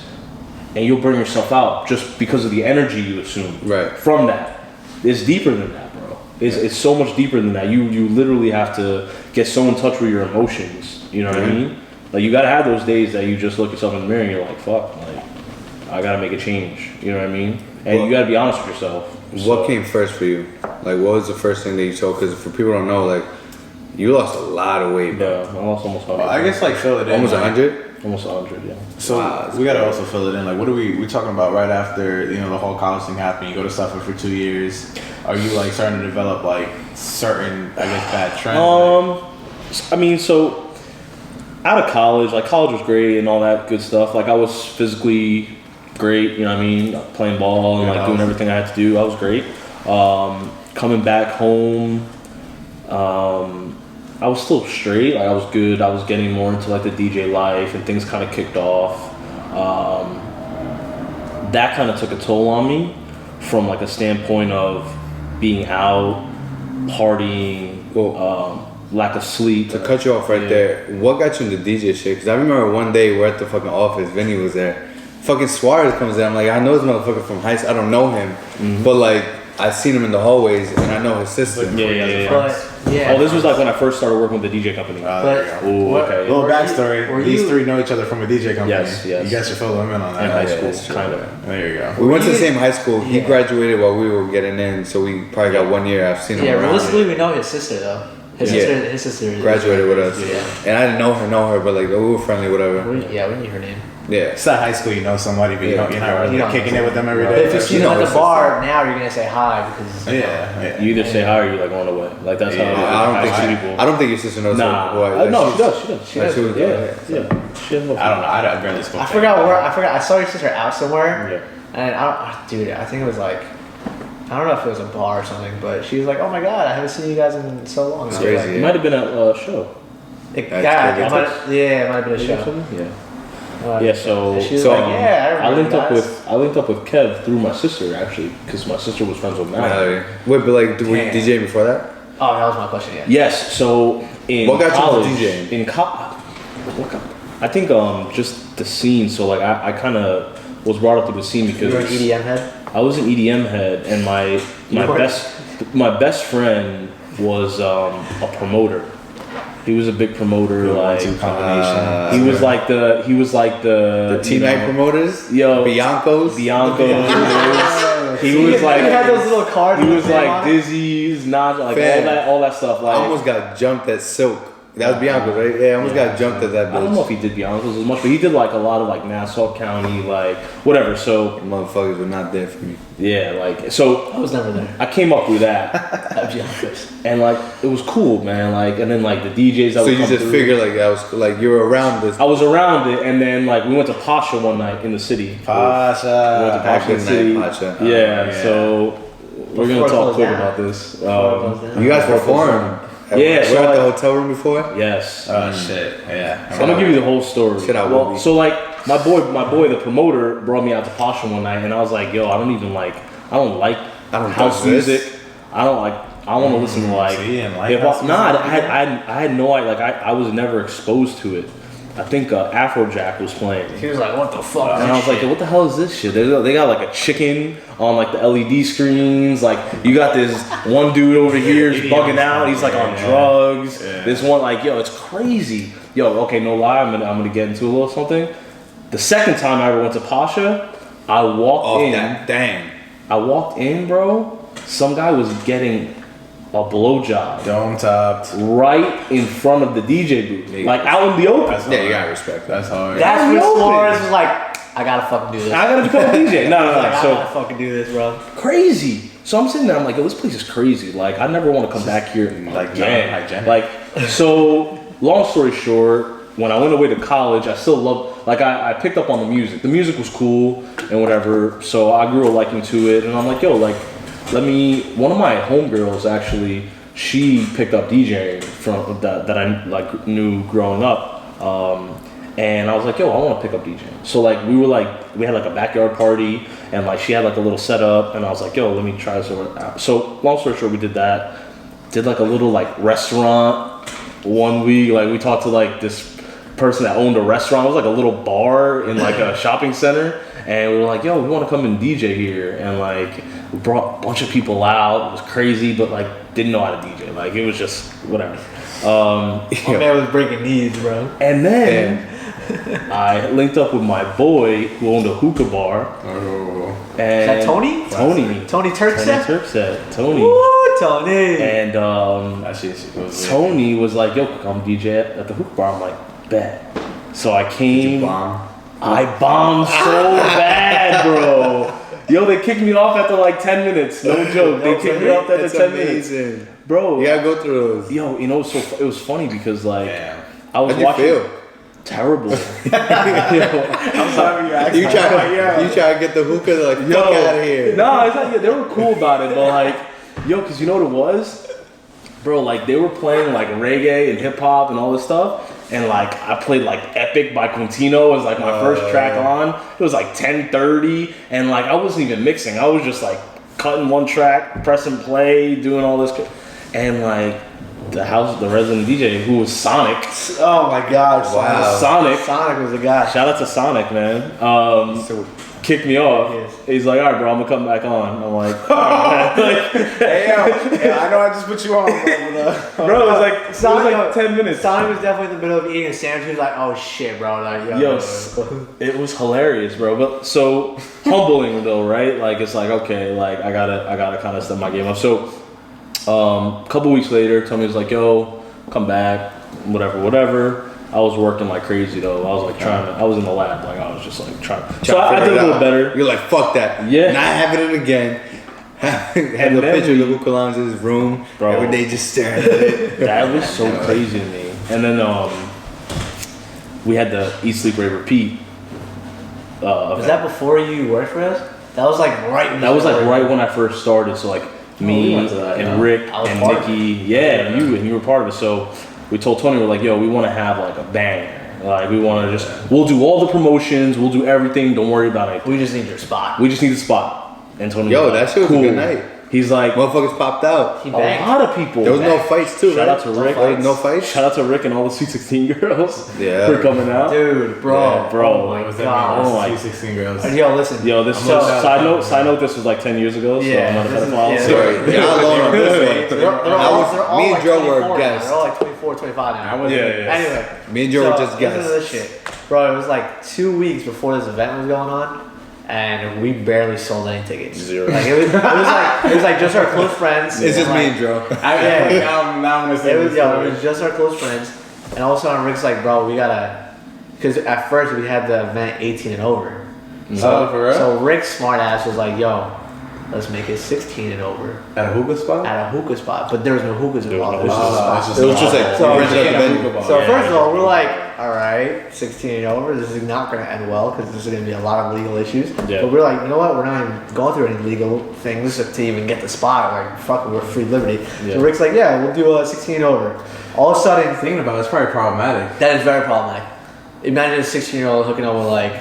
And you'll burn yourself out just because of the energy you assume from that. It's deeper than that, bro. It's so much deeper than that. You literally have to get so in touch with your emotions, you know what I mean? Like, you gotta have those days that you just look yourself in the mirror and you're like, fuck, like, I gotta make a change, you know what I mean? And you gotta be honest with yourself. What came first for you? Like, what was the first thing that you told? Because for people who don't know, like, you lost a lot of weight, bro. Yeah, I lost almost 100. Well, I guess like fill it in. Almost like, 100? Almost 100, yeah. So we gotta also fill it in. Like, what are we talking about right after the whole college thing happened? You go to Suffolk for 2 years. Are you like starting to develop like certain bad trends? I mean, so out of college, like college was great and all that good stuff. Like I was physically great, you know what I mean, playing ball and like doing everything I had to do. I was great. Coming back home, I was still straight. Like I was good. I was getting more into like the DJ life and things kind of kicked off. That kind of took a toll on me from like a standpoint of being out, partying, lack of sleep. To cut you off right there, what got you into DJ shit? Because I remember one day we're at the fucking office, Vinny was there. Fucking Suarez comes in. I'm like, I know this motherfucker from high school. I don't know him, but like I've seen him in the hallways and I know his sister. Oh, this was like when I first started working with the DJ company. Okay. Little backstory. These three know each other from a DJ company. Yes. You guys should fill them in on that. In high school, kind of. There you go. We went to the same high school. He graduated while we were getting in, so we probably got 1 year. I've seen him around. Realistically, we know his sister though. His sister graduated with us. Yeah. And I didn't know her, but like we were friendly, whatever. We knew her name. Yeah. It's not high school, you know somebody, but you're not really kicking it with them every day. But if you see them at the bar now, you're gonna say hi because you either say hi or you like on the way. Like that's how I don't think your sister knows. No, she does. I don't know. I barely spoke. I forgot. I saw your sister out somewhere, and I think it was like. I don't know if it was a bar or something, but she was like, "Oh my god, I haven't seen you guys in so long." It's crazy. It might have been a show. It might have been a show. Yeah. So I linked up with Kev through my sister actually, because my sister was friends with Matt. Wait, but like, were you DJing before that? Oh, that was my question. Yeah. Yes. So in what got college, you into DJing? I think just the scene. So like I kind of was brought up to the scene because you were an EDM head. I was an EDM head, and my best friend was a promoter. He was a big promoter. He was like the T night promoters. Yo, Bianco's. He was like he had those little cards. He was like Dizzy's, not like all that stuff. Like I almost got jumped at Silk. That was Bianco's, right? Yeah, I almost got jumped at that bitch. I don't know if he did Bianco's as much, but he did like a lot of like Nassau County, like whatever. So motherfuckers were not there for me. Yeah, like so. I was never there. I came up with that at Bianco's, and like it was cool, man. Like and then like the DJs. So you just figured like I was like you were around this. I was around it, and then like we went to Pasha one night in the city. Pasha. We went to Pasha in the city. Pasha. Yeah, so we're gonna talk quick about this. You guys performed. Yeah, so at the hotel room before. Yes. Oh shit. Yeah. So I'm gonna give you the whole story. So like my boy, the promoter, brought me out to Pasha one night, and I was like, yo, I don't like house music. I want to listen to like hip hop. Nah, I had no idea. Like I was never exposed to it. I think Afrojack was playing. He was like, "What the fuck?" And I was like, "What the hell is this shit?" They got like a chicken on like the LED screens. Like you got this one dude over here is bugging out. He's like on drugs. Yeah. This one like, yo, it's crazy. Yo, okay, no lie, I'm gonna get into a little something. The second time I ever went to Pasha, I walked in. I walked in, bro. Some guy was getting a blowjob, dome topped, right in front of the DJ booth, like out in the open. You gotta respect. That's hard. That's when Suarez was like, "I gotta fucking do this. I gotta become a DJ." No. I gotta fucking do this, bro. Crazy. So I'm sitting there. I'm like, "Yo, this place is crazy. Like, I never want to come back here." Like, hygienic. Like, so long story short, when I went away to college, I still loved. Like, I picked up on the music. The music was cool and whatever. So I grew a liking to it, and I'm like, "Yo, like." One of my homegirls actually, she picked up DJing from that I like knew growing up, and I was like, yo, I want to pick up DJing. So like we had like a backyard party, and like she had like a little setup, and I was like, yo, let me try this out. So long story short, we did that. Did like a little like restaurant 1 week. Like we talked to like this person that owned a restaurant. It was like a little bar in like a shopping center, and we were like, yo, we want to come and DJ here, and like. We brought a bunch of people out. It was crazy, but like didn't know how to DJ. Like it was just whatever. My man was breaking knees, bro. And then I linked up with my boy who owned a hookah bar. Oh. And is that Tony? Tony Turkset? Tony. Woo, Tony. And Tony was like, yo, come DJ at the hookah bar. I'm like, bet. So I came. Bomb. I bombed so bad, bro. Yo, they kicked me off after like 10 minutes. No joke. They kicked me off after 10 minutes. Bro. You gotta go through those. Yo, you know, it was funny because like I was How'd you watching. feel? Terrible. Yo, I'm sorry you asked. You try to get the hookah, they're like, fuck out of here. No, it's like, they were cool about it, but like, yo, cause you know what it was? Bro, like they were playing like reggae and hip hop and all this stuff. And like I played like Epic by Quintino was like my first track on. It was like 10:30 and like I wasn't even mixing. I was just like cutting one track, pressing play, doing all this. And like the resident DJ who was Sonic. Oh my gosh! Wow. Sonic was the guy. Shout out to Sonic, man. Kicked me off. Yes. He's like, all right, bro, I'm gonna come back on. I'm like, Hey, yo, I know I just put you on, bro, it was like Sonic, 10 minutes. Sonic was definitely in the middle of eating a sandwich. He was like, "Oh shit, bro!" Like, Yo, it was hilarious, bro. But so humbling though, right? Like it's like okay, like I gotta kind of step my game up. So, a couple weeks later, Tommy was like, "Yo, come back, whatever." I was working like crazy though. I was like I was in the lab, like I was just like trying. So I did a little better. You're like, fuck that. Yeah. Not having it again. Have the picture of the Luca Lounge's room. Bro. Every day just staring at it. That was so crazy to me. And then we had the Eat, Sleep, Rave, Repeat. was that before you worked for us? That was like right. That was like right when I first started. So like me went to that, and Rick I was and part of Nikki, you were part of it. So we told Tony, we're like, yo, we want to have like a banger. Like we want to we'll do all the promotions, we'll do everything. Don't worry about it. We just need your spot. We just need the spot. And Tony, Yo, was like, that shit was a good night. He's like, Motherfuckers popped out. He a banged. lot of people. There was no fights too, Shout right? out to Rick. There was no fights? Shout out to Rick and all the Sweet 16 girls. Yeah. For coming out. Dude, bro, Yeah, bro. oh my What was that? god. Oh my- 216 girls. Yo, listen. Yo, this So- side note, this was like 10 years ago, so Yeah, I'm not a this is- pedophile. yeah. So- Sorry. Y'all alone on this one. They're all Me and like Joe were 24 now. guests. They're all like 24, 25 now. I was Anyway, Me and Joe were just listen to this guests. shit. Bro, it was like 2 weeks before this event was going on, and we barely sold any tickets. Zero. Like it was like just our close friends. It's just and, me like, and Joe. Now I'm gonna say It was, this yo, story. it was just our close friends, and all of a sudden Rick's like, bro, we gotta, because at first we had the event 18 and over. Oh, for real? So Rick's smart ass was like, yo, let's make it 16 and over At a hookah spot? at a hookah spot, but there was no hookahs involved. It was just- It was just like, So- rented out the venue. So first of all, we're like, all right, 16 and over. This is not going to end well because this is going to be a lot of legal issues. Yeah. But we're like, you know what? We're not even going through any legal things to even get the spot. Like, fuck, we're free liberty. Yeah. So Rick's like, yeah, we'll do 16 and over. All of a sudden, Thinking about it, it's probably problematic. that is very problematic. Imagine a 16-year-old hooking up with like.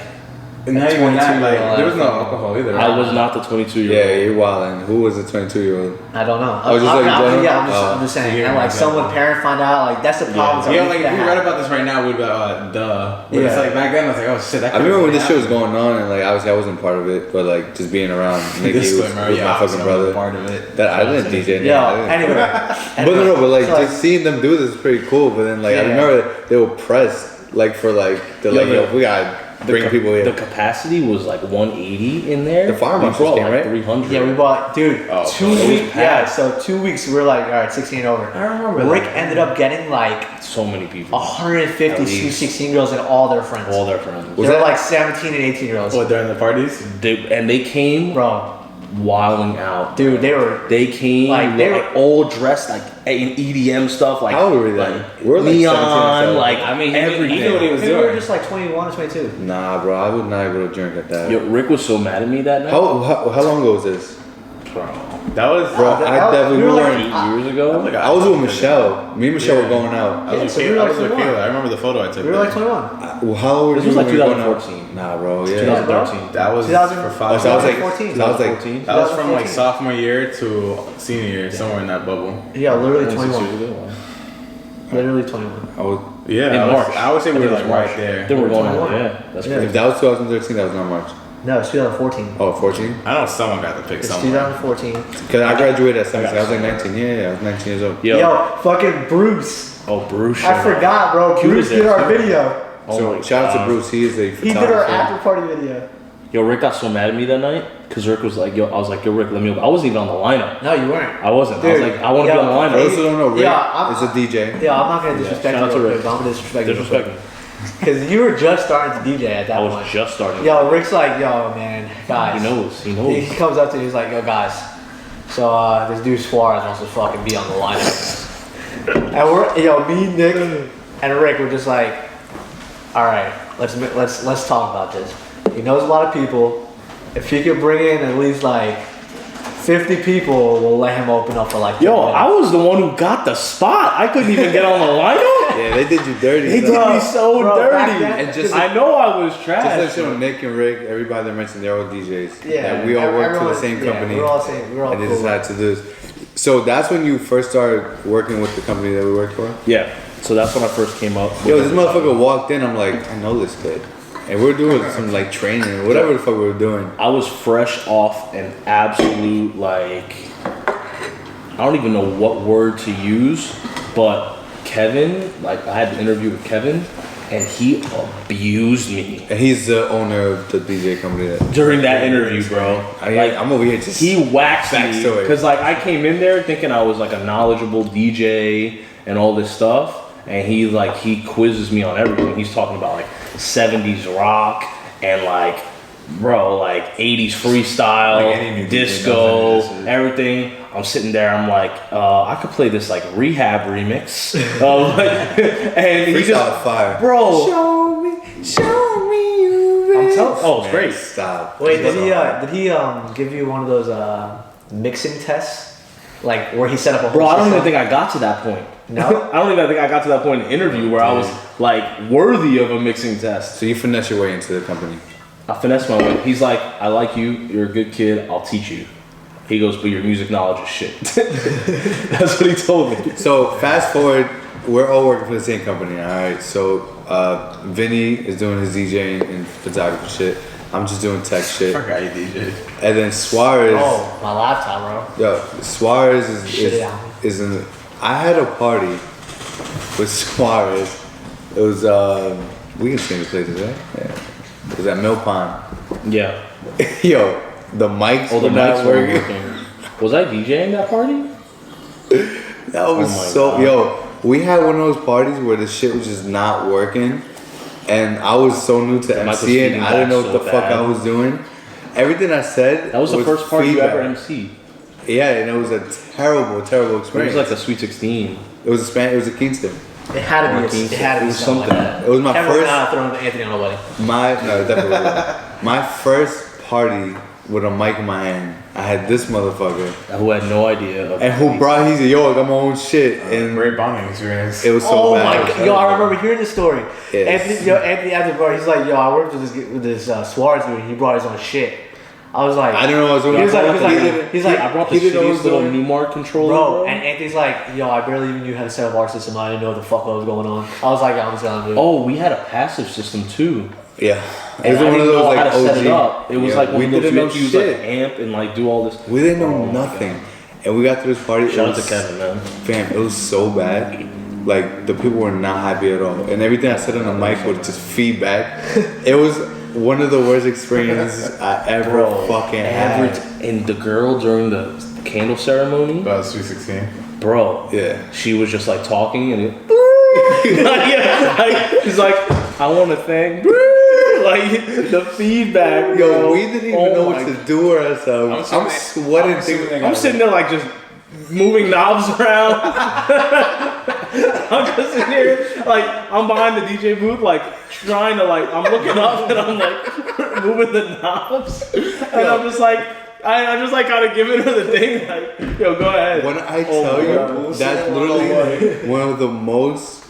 And not even that, 22-year-old. there was no alcohol either. I was not the 22-year-old. Yeah, you're wildin'. Who was the 22-year-old? I don't know. Oh, just like in general? yeah, Oh. I'm just saying. Yeah, And like, exactly. someone parent find out, like that's the problem. Yeah, like if we read about this right now, we'd be like, duh. But it's Yeah. like back then, I was like, oh shit, that I remember when could've this shit was happened. going on, and like obviously I wasn't part of it, but like just being around Nikki was Disclaimer, yeah, my fucking obviously I brother. wasn't part of it. That I didn't DJ. Yo, I didn't- anyway. But no, but like So, just seeing them do this is pretty cool. But then like I Yeah. remember they were pressed like for like they're like, yo, we gotta bring people The in. capacity was like 180 in there. The fire We marshals brought came, like right? 300. Yeah, we bought, dude, Oh, 2 it was weeks. Yeah, packed. so 2 weeks we were like, all right, 16 and over. I remember Rick that. ended up getting like So many people. 150 At least. 16 girls and all their friends. All their friends. Was they were that- like 17 and 18 year olds. What, during the parties? They came Bro, wilding out. dude, they were. They came Like, they like, were- all dressed like in EDM stuff. Like How old were we then? We were, like, 17 or neon, 17. like I mean, he everything. knew what he was Maybe we were doing. just like 21 or 22. Nah, bro, I would not able to drink at that. Yo, Rick was so mad at me that night. How long ago was this? Bro, That was, Bro, I definitely we were like- weren't. 8 years ago. Like, I was with Michelle. Me and Michelle were going out. I was Yeah, with so we Kayla. were I like was with 21. Kayla. I remember the photo I took. We were like 21. Well, how old were This you was like when we were going out? 2014. Nah, bro, yeah. 2013. That was 2000 for Oh, 5 so I was like, 2014. so I was like, 2014. that was from like 2014. sophomore year to senior year, somewhere in that bubble. Yeah, literally 6 21. years ago. Literally 21. I was, Yeah, In March. I would say I we think were it was like right March. there. Then we're going 21. on. Yeah, that's Yeah. crazy. if that was 2013, that was not March. No, it's 2014. Oh, 14? I know someone got to pick It's someone. 2014. Because I graduated at 17. I was like 19. Yeah, I was 19 years old. Yo, Fucking Bruce. oh Bruce. I forgot, bro. He was Bruce there did our too. video. Oh So my shout out to God. Bruce. He is a He did our photographer. after party video. Yo, Rick got so mad at me that night because Rick was like, yo, I was like, yo, Rick, let me. I wasn't even on the lineup. No, you weren't. I wasn't. I was Dude, like, I want to be yo, on the For lineup. those who don't know, Rick Yeah, I'm- is a DJ. Yeah, I'm not gonna disrespect shout out you to real Rick. quick, but I'm gonna disrespect you real Disrespect quick. me. Because you were just starting to DJ at that I point. was just starting. Yo, Rick's like, yo, man, guys. He knows. He comes up to me, he's like, yo, guys. So this dude Suarez wants to fucking be on the lineup. And me, Nick, and Rick were just like, all right, let's talk about this. He knows a lot of people. If he could bring in at least like 50 people, we'll let him open up for like. Yo, I was the one who got the spot. I couldn't even get on the lineup. Yeah, they did you dirty. They did me so dirty. And just I know I was trash. Just like Nick and Rick, everybody that mentioned they're all DJs. Yeah, Like, we all work for the same company. We're all and they cool. decided to do this. So that's when you first started working with the company that we worked for? Yeah. So that's when I first came up. Yo, this motherfucker walked in, I'm like, I know this kid. And we're doing some like training or whatever the fuck we were doing. I was fresh off an absolute like, I don't even know what word to use, but Kevin, like I had an interview with Kevin and he abused me. And he's the owner of the DJ company. During that interview, bro. I'm over here just... He waxed me. backstory. Because like I came in there thinking I was like a knowledgeable DJ and all this stuff. And he quizzes me on everything. He's talking about like 70s rock and like, bro, like 80s freestyle, Like disco, everything. I'm sitting there, I'm like, I could play this like rehab remix. And he just, fire. bro. Show me you. I'm telling, oh, it's great. Stop. Wait, did he give you one of those mixing tests, like where he set up a whole? Bro, I don't even system? think I got to that point. No? I don't even think I got to that point in the interview where I was like worthy of a mixing test. So you finesse your way into the company. I finessed my way. He's like, I like you. You're a good kid. I'll teach you. He goes, but your music knowledge is shit. That's what he told me. So fast forward, we're all working for the same company. All right. So Vinny is doing his DJing and photography shit. I'm just doing tech shit. I forgot you DJ. And then Suarez. Oh, my laptop, bro. Yo, Suarez Shit it out. is in. I had a party with Suarez. It was we can sing the places, right? Yeah. It was at Mill Pond. Yeah. Yo, the mics. Oh, the were not mics were working. Was I DJing that party? That was Oh my God. Yo, we had one of those parties where the shit was just not working, and I was so new to mic was MCing, feeding I didn't know back what the so fuck bad. I was doing. Everything I said That was the first party feedback. you ever MC. Yeah, and it was a terrible, terrible It was experience. like the Sweet 16. It was a Kingston. It had to be. Marquise. It had to It be was something. something. Like that. It was my Kevin first. not throwing Anthony on the wedding. No, definitely wasn't. My first party with a mic in my hand. I had this motherfucker, Who had no idea. Of and who brought he's like, yo, I got my own shit, and Great bonding experience. it was so Oh bad. my god, yo! I remember hearing the story. Yes. Anthony after bar, he's like, yo, I worked with this Suarez dude. He brought his own shit. I was like, I don't know what I was doing. He was like, I brought the he didn't know what shittiest he was little doing. Newmark controller. bro, and Anthony's like, yo, I barely even knew how to set up our system. I didn't know what the fuck was going on. I was like, I'm just gonna do it. Oh, we had a passive system too. Yeah, And it was I one of didn't those know like how to set OG. it up. It was Yeah, like one we of those didn't you know had to use like shit. amp and like do all this. We didn't know Oh my nothing, and we got to this party. Shout it out to was- Kevin, man. Fam, it was so bad. Like the people were not happy at all, and everything I said on the mic would just feedback. It was one of the worst experiences I ever fucking had. And the girl during the candle ceremony, About Sweet 16. bro. Yeah. She was just like talking and she's like, I want to thank like the feedback. Yo, bro. we didn't even Oh know my what to do with ourselves. I'm sweating. I'm sitting there like just moving knobs around. I'm just sitting here like I'm behind the DJ booth like trying to like I'm looking up and I'm like moving the knobs and I'm just like I just like kind of giving her the thing like yo go ahead. When I Oh tell my you, God. that's literally one of the most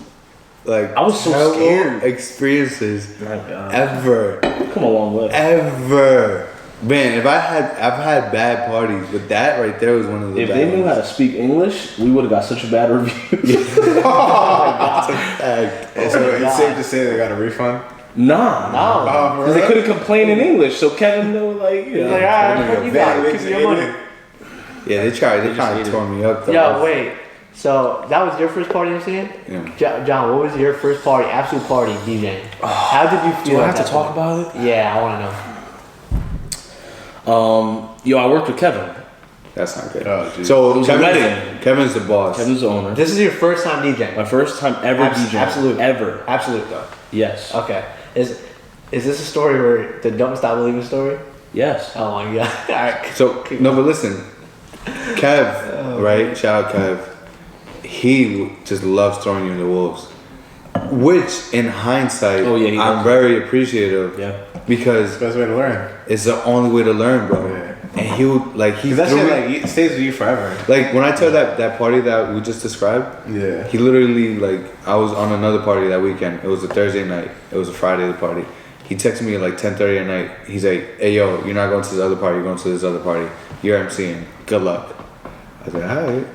like I was so terrible scared. experiences My God. ever. Come a long way. Ever. Man, I've had bad parties, but that right there was one of the If bad they knew how ones. to speak English, we would have got such a bad review. So it's safe to say they got a refund? Nah. No. Because they couldn't complain in English, so Kevin knew like, He's like, alright, you got it. Keep your money. Yeah, they kind of tore me up though. Yo, wait. So that was your first party MCing? Yeah. John, what was your first party, absolute party DJing? How did you feel? Do I at have to that talk point? about it? Yeah, I want to know. Yo, I worked with Kevin. That That's not good. Oh, geez. So It was a wedding. Kevin's the boss. Kevin's the owner. This is your first time DJing. My first time ever DJing. Absolute. Ever. Absolute though. Yes. Okay. Is this a story where the Don't Stop Believing story? Yes. Oh my god. All right. So no, but listen, Kev, right? Shout out Kev. He just loves throwing you in the wolves, which in hindsight, Oh, yeah, he I'm does. very appreciative. Yeah. Because Best way to learn. it's the only way to learn, bro. Yeah. And he would like he 'Cause that threw shit me- like it stays with you forever. like when I tell that party that we just described. Yeah. He literally like I was on another party that weekend. It was a Thursday night. It was a Friday party. He texted me at like 10:30 at night. He's like, "Hey yo, you're not going to this other party. You're going to this other party. You're emceeing. Good luck." I said, "Alright,"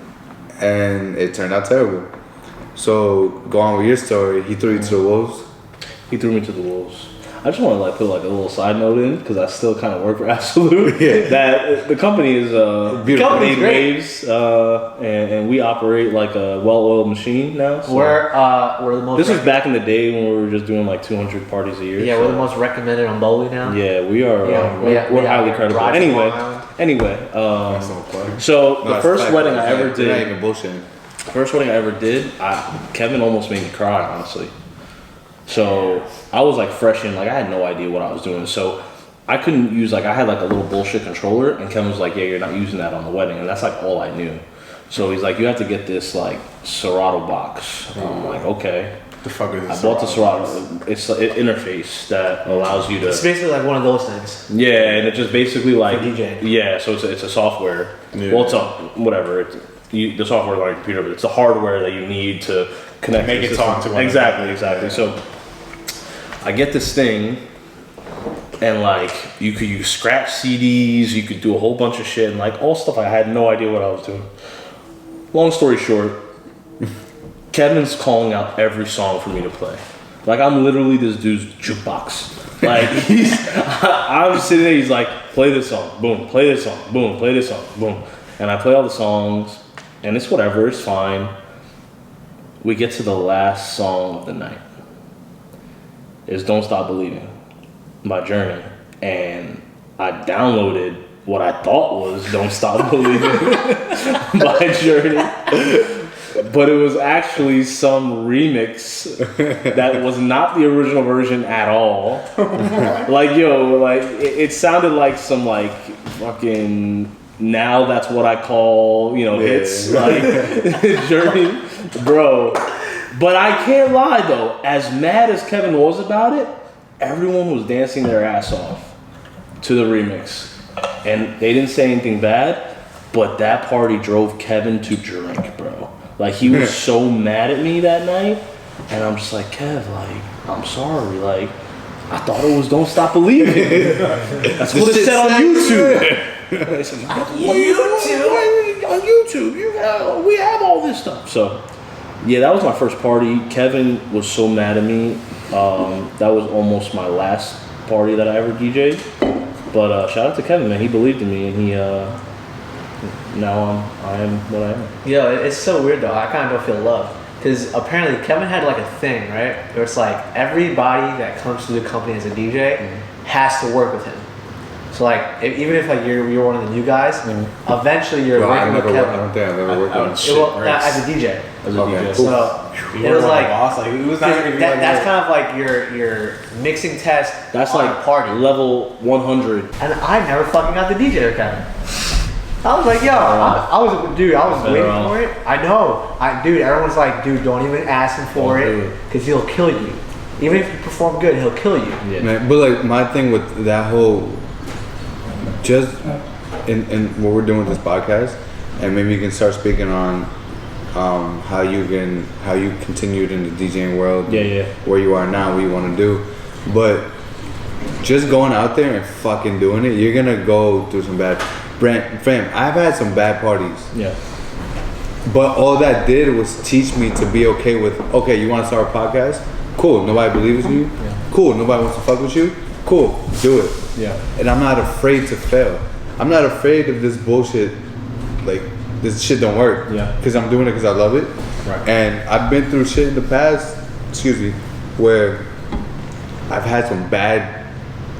and it turned out terrible. So go on with your story. He threw you to the wolves. He threw me to the wolves. I just want to like put like a little side note in because I still kind of work for Absolute. Yeah. That the company is Beautiful. company's great. Waves, and we operate like a well-oiled machine now. So. We're the most. This was back in the day when we were just doing like 200 parties a year. Yeah, so. we're the most recommended on Bowley now. Yeah, we are. Yeah, We're we highly are credible. driving Anyway, around. That's no plug. so No, the it's first fact, wedding bro. I ever You're not did, even bullshitting. first wedding I ever did, Kevin almost made me cry, honestly. So I was like fresh in, like I had no idea what I was doing. So I couldn't use like I had like a little bullshit controller, and Kevin was like, "Yeah, you're not using that on the wedding," and that's like all I knew. So he's like, "You have to get this like Serato box." And I'm like, "Okay." The fuck is this? I bought the Serato. It's an interface that allows you to. It's basically like one of those things. Yeah, and it just basically like For DJing. Yeah, so it's a software. Yeah. Well, it's a whatever. The software is on your computer, but it's the hardware that you need to connect. Make the it system. talk to one Exactly, another. exactly. So I get this thing, and like you could use scratch CDs, you could do a whole bunch of shit, and like all stuff I had no idea what I was doing. Long story short, Kevin's calling out every song for me to play. Like I'm literally this dude's jukebox. Like I'm sitting there. He's like, play this song, boom, play this song, boom, play this song, boom, and I play all the songs, and it's whatever, it's fine. We get to the last song of the night. It's "Don't Stop Believing" by Journey, and I downloaded what I thought was "Don't Stop Believing" by Journey. But it was actually some remix that was not the original version at all. Like, yo, like it sounded like some like fucking now that's what I call, hits. Like Journey, bro. But I can't lie though, as mad as Kevin was about it, everyone was dancing their ass off to the remix. And they didn't say anything bad, but that party drove Kevin to drink, bro. Like, he was so mad at me that night, and I'm just like, Kev, like, I'm sorry, like, I thought it was "Don't Stop Believing." That's what it said on YouTube. They said, on YouTube, we have all this stuff. So, yeah, that was my first party. Kevin was so mad at me. That was almost my last party that I ever DJ'd. But shout out to Kevin, man. He believed in me, and he now I am what I am. Yo, it's so weird though. I kind of don't feel love because apparently Kevin had like a thing, right? Where it's like everybody that comes to the company as a DJ has to work with him. So like, even if like you're one of the new guys, eventually you're Well, working with I Kevin. don't think I've ever worked on it. As a DJ. As a Okay. DJ. So You it were was like boss. Like, it was not gonna be like that's kind of like your mixing test. That's on like a party. level 100. And I never fucking got the DJ or Kevin. I was like, yo, I was waiting for it. I know. Dude, everyone's like, dude, don't even ask him for Don't do it because he'll kill you. Even if you perform good, he'll kill you. Yeah. Man, but like my thing with that whole, just in what we're doing with this podcast, and maybe you can start speaking on how you continued in the DJing world, where you are now, what you want to do, but just going out there and fucking doing it, you're gonna go through some bad. Fam, I've had some bad parties. Yeah. But all that did was teach me to be okay with, okay, you want to start a podcast? Cool, nobody believes in you? Yeah. Cool, nobody wants to fuck with you? Cool, do it. Yeah. And I'm not afraid to fail. I'm not afraid of this bullshit, like, this shit don't work. Yeah. Because I'm doing it because I love it. Right. And I've been through shit in the past, where I've had some bad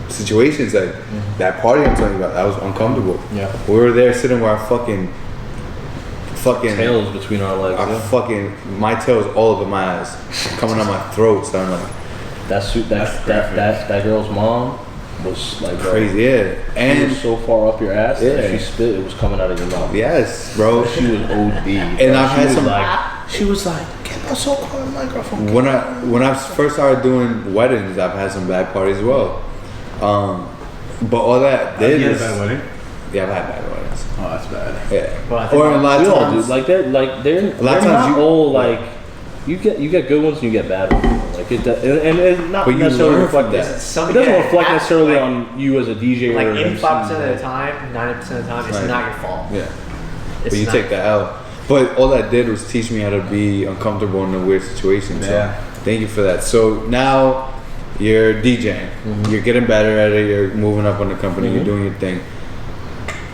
situations. Like that party I'm telling you about, that was uncomfortable. Yeah. We were there sitting with our fucking tails between our legs. My tail's all over my ass, coming out my throat. So I'm like, that girl's mom was like crazy, yeah. And And was so far up your ass that Yeah. if she spit, it was coming out of your mouth. yes, bro. She was OD. And I've had some. She was like, get my so-called microphone. When I first started doing weddings, I've had some bad parties as well. But all that did You had a is, bad wedding? yeah, I've had bad weddings. Oh, that's bad. Yeah. Well, I think Or a lot We of all do. times, Like they're lot of they're times not you- all like you get good ones and you get bad ones. Like and it's not But you necessarily learn reflect from that. that. Some- It doesn't yeah, reflect it has- necessarily like- on you as a DJ Like or an 85% MC. of the time, 90% of the time, it's Right. not your fault. yeah. It's But you not take that out. But all that did was teach me how to be uncomfortable in a weird situation. So Yeah. thank you for that. So now you're DJing. You're getting better at it. You're moving up on the company. You're doing your thing.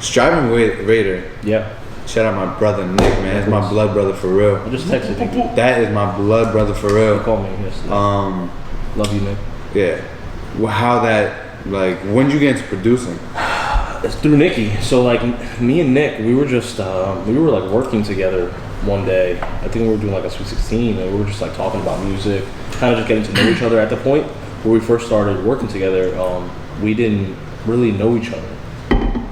Striving Raider. Yeah. Shout out my brother Nick, man. It's my blood brother for real. I just texted you. That is my blood brother for real. Call me yesterday. Love you, Nick. Yeah. Well, how that, like, when did you get into producing? It's through Nikki. So like me and Nick, we were just we were like working together one day. I think we were doing like a Sweet 16, and we were just like talking about music, kind of just getting to know each other. At the point where we first started working together, we didn't really know each other.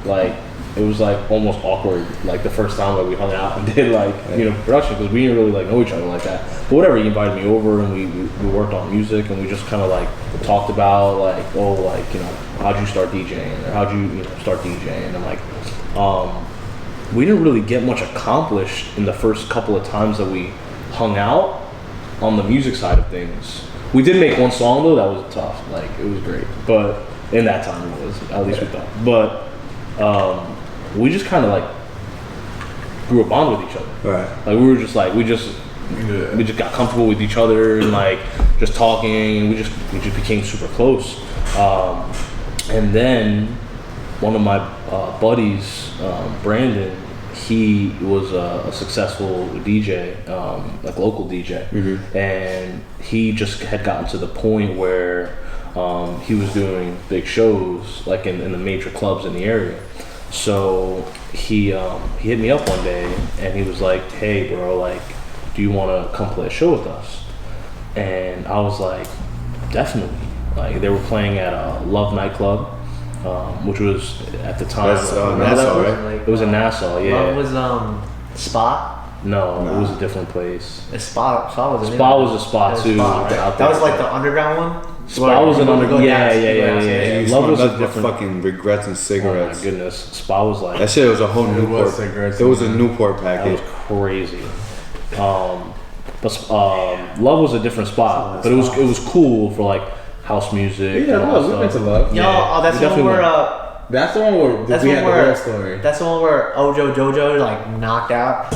Like it was like almost awkward, like the first time that we hung out and did like production, because we didn't really like know each other like that. But whatever, he invited me over and we worked on music, and we just kind of like talked about like how'd you start DJing, or how'd you start DJing, and like we didn't really get much accomplished in the first couple of times that we hung out on the music side of things. We did make one song though that was tough, like it was great, but in that time it was, at least we thought. But we just kind of like grew a bond with each other. Right. Like we were just like we just got comfortable with each other and like just talking, and we just became super close. And then one of my buddies, Brandon, he was a successful DJ, like local DJ, and he just had gotten to the point where he was doing big shows like in the major clubs in the area. So he hit me up one day and he was like, "Hey, bro, like, do you want to come play a show with us?" And I was like, "Definitely." Like they were playing at a Love nightclub, which was at the time. That's remember Nassau, that was? right? It was in Nassau, yeah. Love was Spot. No, it was a different place. Spa was a Spa was a spot It too. Spa, right? out That was there. like the underground one. Spa was an Where you underground. go Yeah. down, You Love was smell a nothing but different. fucking regrets and Oh my cigarettes. goodness, Spa was like That shit was a whole It Newport. was cigarettes. It was a Newport that was package. crazy. But Love was a different spot, but it was cool for like house music. Yeah, and all Love. that We went to stuff. Love. No, Yeah, that's we the one definitely where That's the one where That's we one had the where- real story. that's the one where Ojo Jojo like knocked out.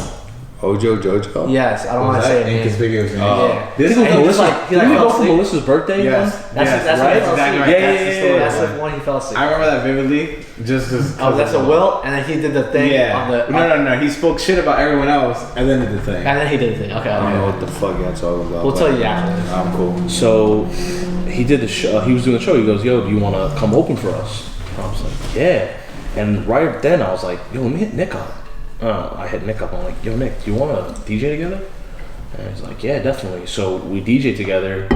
Ojo Jojo? Yes, I don't want Was to say that it. Ink as big as me? Yeah. This Didn't is we And go he just, like, he, like, didn't we fell go for asleep. Melissa's birthday? Yes. once? That's Yes, that's right? when he fell Exactly asleep. right. Yeah, That's yeah, the yeah, story. That's the one he fell asleep. I remember that vividly. Just as Oh, that's a Will, and then he did the thing Yeah. on the. No. He spoke shit about everyone else and then did the thing. And then he did the thing. Okay. I don't know okay. what the fuck y'all talking about. We'll but tell you after. I'm cool. So he did the show. He was doing the show. He goes, "Yo, do you want to come open for us?" And I was like, "Yeah." And right then I was like, "Yo, let me hit Nick up." I hit Nick up. I'm like, "Yo, Nick, do you want to DJ together?" And he's like, "Yeah, definitely." So we DJ together.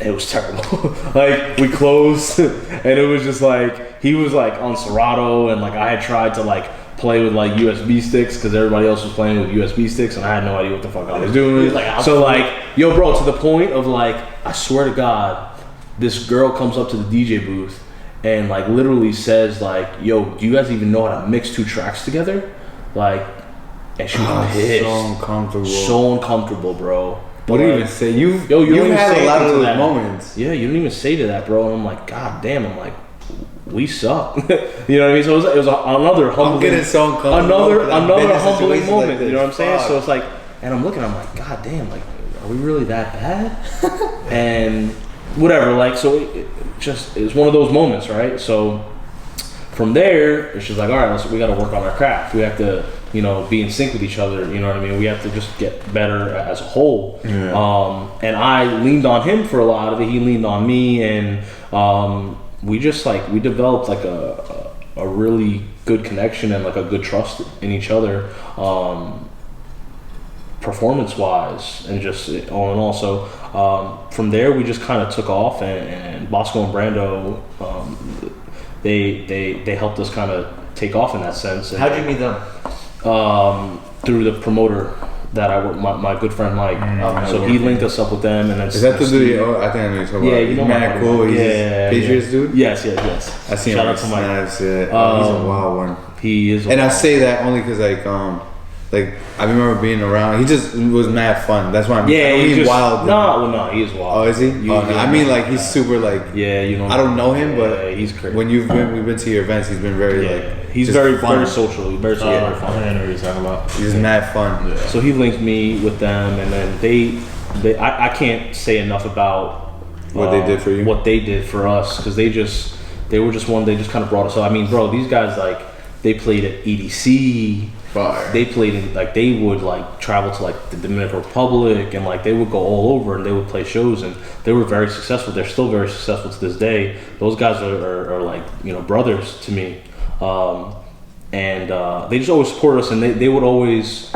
It was terrible. Like we closed, and it was just like he was like on Serato, and like I had tried to like play with like USB sticks because everybody else was playing with USB sticks, and I had no idea what the fuck I was doing. He's like, So like, yo, bro, to the point of like, I swear to God, this girl comes up to the DJ booth and like literally says like, "Yo, do you guys even know how to mix two tracks together?" Like, and she was pissed. So uncomfortable. So uncomfortable, bro. What do you Like, even say? You've Yo, you don't even had say a lot of anything to those that. moments. Yeah, you don't even say to that, bro. And I'm like, God damn. I'm like, we suck. You know what I mean? So it was another humbling. I'm getting so uncomfortable. because I've been Another in humbling situations moment. like this. You know what I'm saying? Fuck. So it's like, and I'm looking. I'm like, God damn. Like, are we really that bad? And whatever. Like, so it was one of those moments, right? So from there, it's just like, all right, we got to work on our craft. We have to be in sync with each other. You know what I mean? We have to just get better as a whole. Yeah. And I leaned on him for a lot of it. He leaned on me, and we just we developed like a really good connection and like a good trust in each other, performance wise, and just all in all. So from there we just kind of took off, and Bosco and Brando, they helped us kind of take off in that sense. How'd you meet them? Through the promoter that I work, my good friend Mike. So he linked us up with them, and then Is that the dude? Oh, I think I know you're talking Yeah, about. you know Man, cool. He's Patriots dude. Yes. I seen Shout him out to on Mike. snaps. Yeah. He's a wild one. He is, And I say that only because I remember being around. He just was mad fun. That's why I'm. he's just wild. No, he is wild. Oh, is he? I mean, he's super Yeah, I don't know him, but he's crazy. when we've been to your events, he's been very he's just very fun. very social. He's very social. Very fun. I know what you're talking about. He's mad fun. Yeah. So he linked me with them, and then I can't say enough about What they did for you? What they did for us, because they just kind of brought us up. I mean, bro, these guys they played at EDC. Fire. They played in they would travel to the Dominican Republic, and they would go all over, and they would play shows, and they were very successful. They're still very successful to this day. Those guys are brothers to me, and they just always support us, and they would always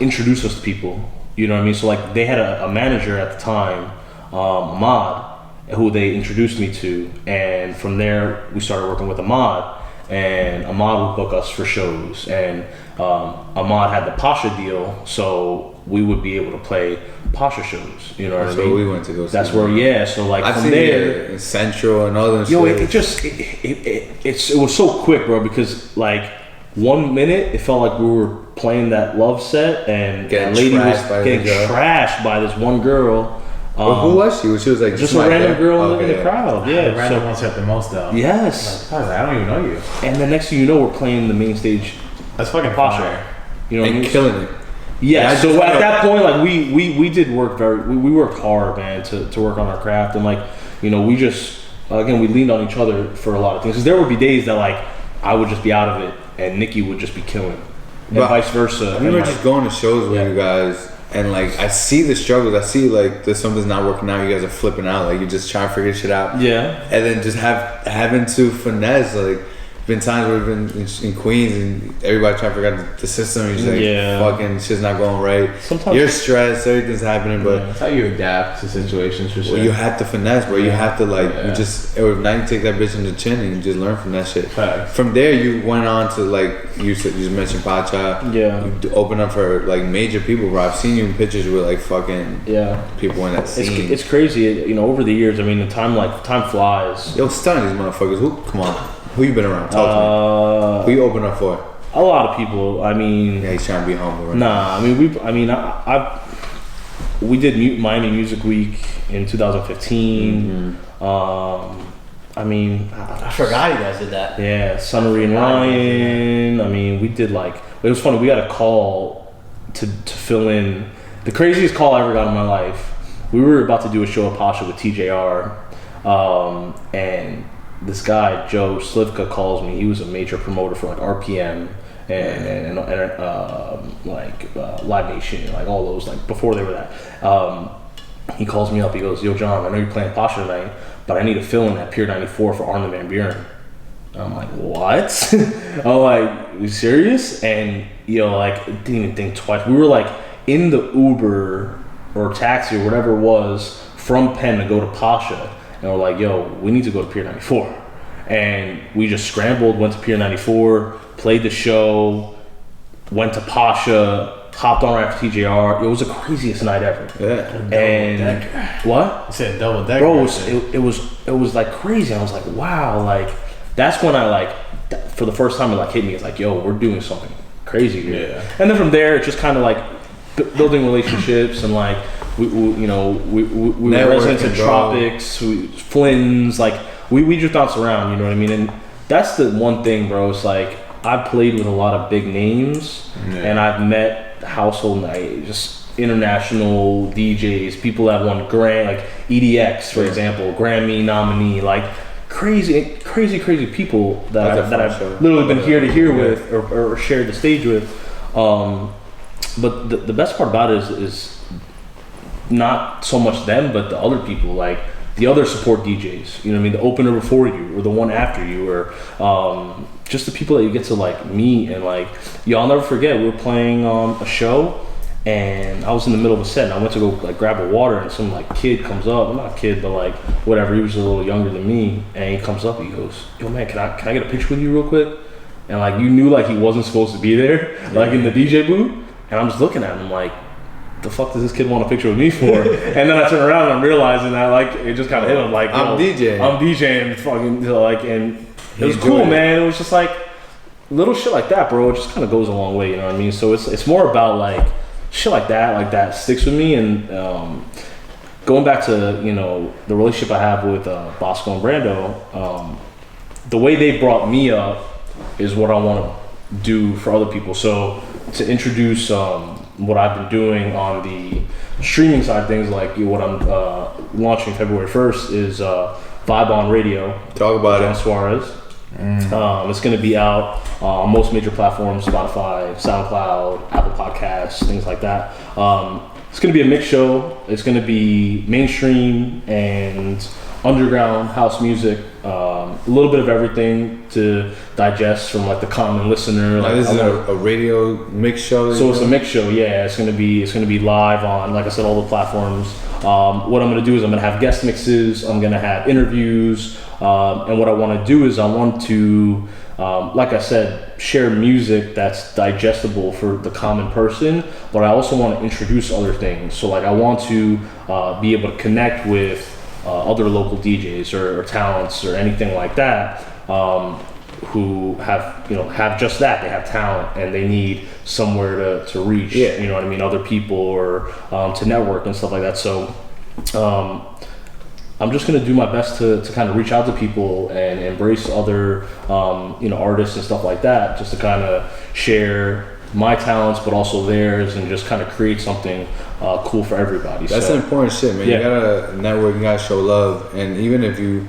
introduce us to people. You know what I mean? So they had a manager at the time, Ahmad, who they introduced me to, and from there we started working with Ahmad. And Ahmad would book us for shows, and Ahmad had the Pasha deal, so we would be able to play Pasha shows. You know what I mean? That's where we went to go. That's where, so I've from seen there, in Central and other. it was so quick, bro. Because 1 minute it felt like we were playing that love set, and that lady was getting trashed by this one girl. Who was she? She was just a random girl in the crowd. The random ones hurt the most though. Yes. I don't even know you. And the next thing you know, we're playing the main stage. That's fucking Pasha. fire. You know what I mean? Killing it. Yeah. So at that point, we did work we worked hard, man, to work on our craft, and we just again we leaned on each other for a lot of things. Because there would be days that I would just be out of it, and Nikki would just be killing, and vice versa. I remember just going to shows with you guys. And I see the struggles. I see there's something's not working out. You guys are flipping out. You're just trying to figure shit out. Yeah. And then just having to finesse. Been times where we've been in Queens and everybody trying to figure out the system. You're just fucking shit's not going right. Sometimes you're stressed. Everything's happening, but that's how you adapt to situations for sure. Well, you have to finesse, bro. You have to you just now you take that bitch in the chin and you just learn from that shit. Facts. From there, you went on to you said you just mentioned Pacha. Yeah. You open up for major people, bro. I've seen you in pictures with fucking people in that scene. It's crazy, over the years. I mean, the time flies. Yo, stun these motherfuckers. Come on. Who you been around? Talk to me. Who you open up for? A lot of people. I mean, he's trying to be humble. Right? Nah, we did Miami Music Week in 2015. I forgot you guys did that. Yeah, Sunnery and Ryan. I mean, we did it was funny. We got a call to fill in the craziest call I ever got in my life. We were about to do a show at Pasha with TJR, and this guy Joe Slivka calls me. He was a major promoter for RPM and Live Nation, all those before they were that. He calls me up. He goes, "Yo, John, I know you're playing Pasha tonight, but I need a fill in at Pier 94 for Armin van Buren." I'm like, "What?" I'm "You serious?" And didn't even think twice. We were in the Uber or taxi or whatever it was from Penn to go to Pasha. And we're like, "Yo, we need to go to Pier 94." And we just scrambled, went to Pier 94, played the show, went to Pasha, hopped on right after TJR. It was the craziest night ever. Yeah. And what? I said double decker. Bro, it was crazy. I was like, wow, that's when I for the first time it hit me. It's yo, we're doing something crazy here. Yeah. And then from there, it's just kind of building relationships and we were residents in Tropics, Flynn's, we just bounce around, you know what I mean? And that's the one thing, bro. It's I've played with a lot of big names, and I've met household just international DJs, people that won EDX, for example, Grammy nominee, crazy crazy people That's a that fun I've show. literally been here to here Yeah. with or shared the stage with. But the best part about it is not so much them, but the other people, like the other support DJs. You know what I mean? The opener before you, or the one after you, or just the people that you get to like meet. And like, I'll never forget. We were playing a show, and I was in the middle of a set, and I went to go like grab a water, and some like kid comes up. Well, not a kid, but like whatever. He was a little younger than me, and he comes up. He goes, "Yo, man, can I get a picture with you real quick?" And like, you knew like he wasn't supposed to be there, like in the DJ booth. And I'm just looking at him like, the fuck does this kid want a picture with me for? And then I turn around and I'm realizing that like it just kind of hit him like, I'm DJing fucking like, and it was He cool, enjoyed it. man. It was just like little shit like that, bro. It just kind of goes a long way, you know what I mean? So it's more about like shit like that sticks with me. And going back to, you know, the relationship I have with Bosco and Brando, the way they brought me up is what I want to do for other people. So to introduce what I've been doing on the streaming side of things, like what I'm launching February 1st is Vibe on Radio. Talk about Jon it. Suarez. It's going to be out on most major platforms: Spotify, SoundCloud, Apple Podcasts, things like that. It's going to be a mixed show. It's going to be mainstream and underground house music, a little bit of everything to digest from like the common listener. Now, Like, this is a radio mix show. so it's a mix show, yeah. It's gonna be live on, like I said, all the platforms. What I'm gonna do is I'm gonna have guest mixes. I'm gonna have interviews, and what I want to do is I want to, like I said, share music that's digestible for the common person. But I also want to introduce other things. So like I want to be able to connect with other local DJs or talents or anything like that. Who have just that. They have talent and they need somewhere to reach, Yeah. you know what I mean, other people or to network and stuff like that. So I'm just gonna do my best to kind of reach out to people and embrace other artists and stuff like that, just to kind of share my talents but also theirs and just kind of create something cool for everybody. That's So, an important shit, man. Yeah. You gotta network, you gotta show love, and even if you,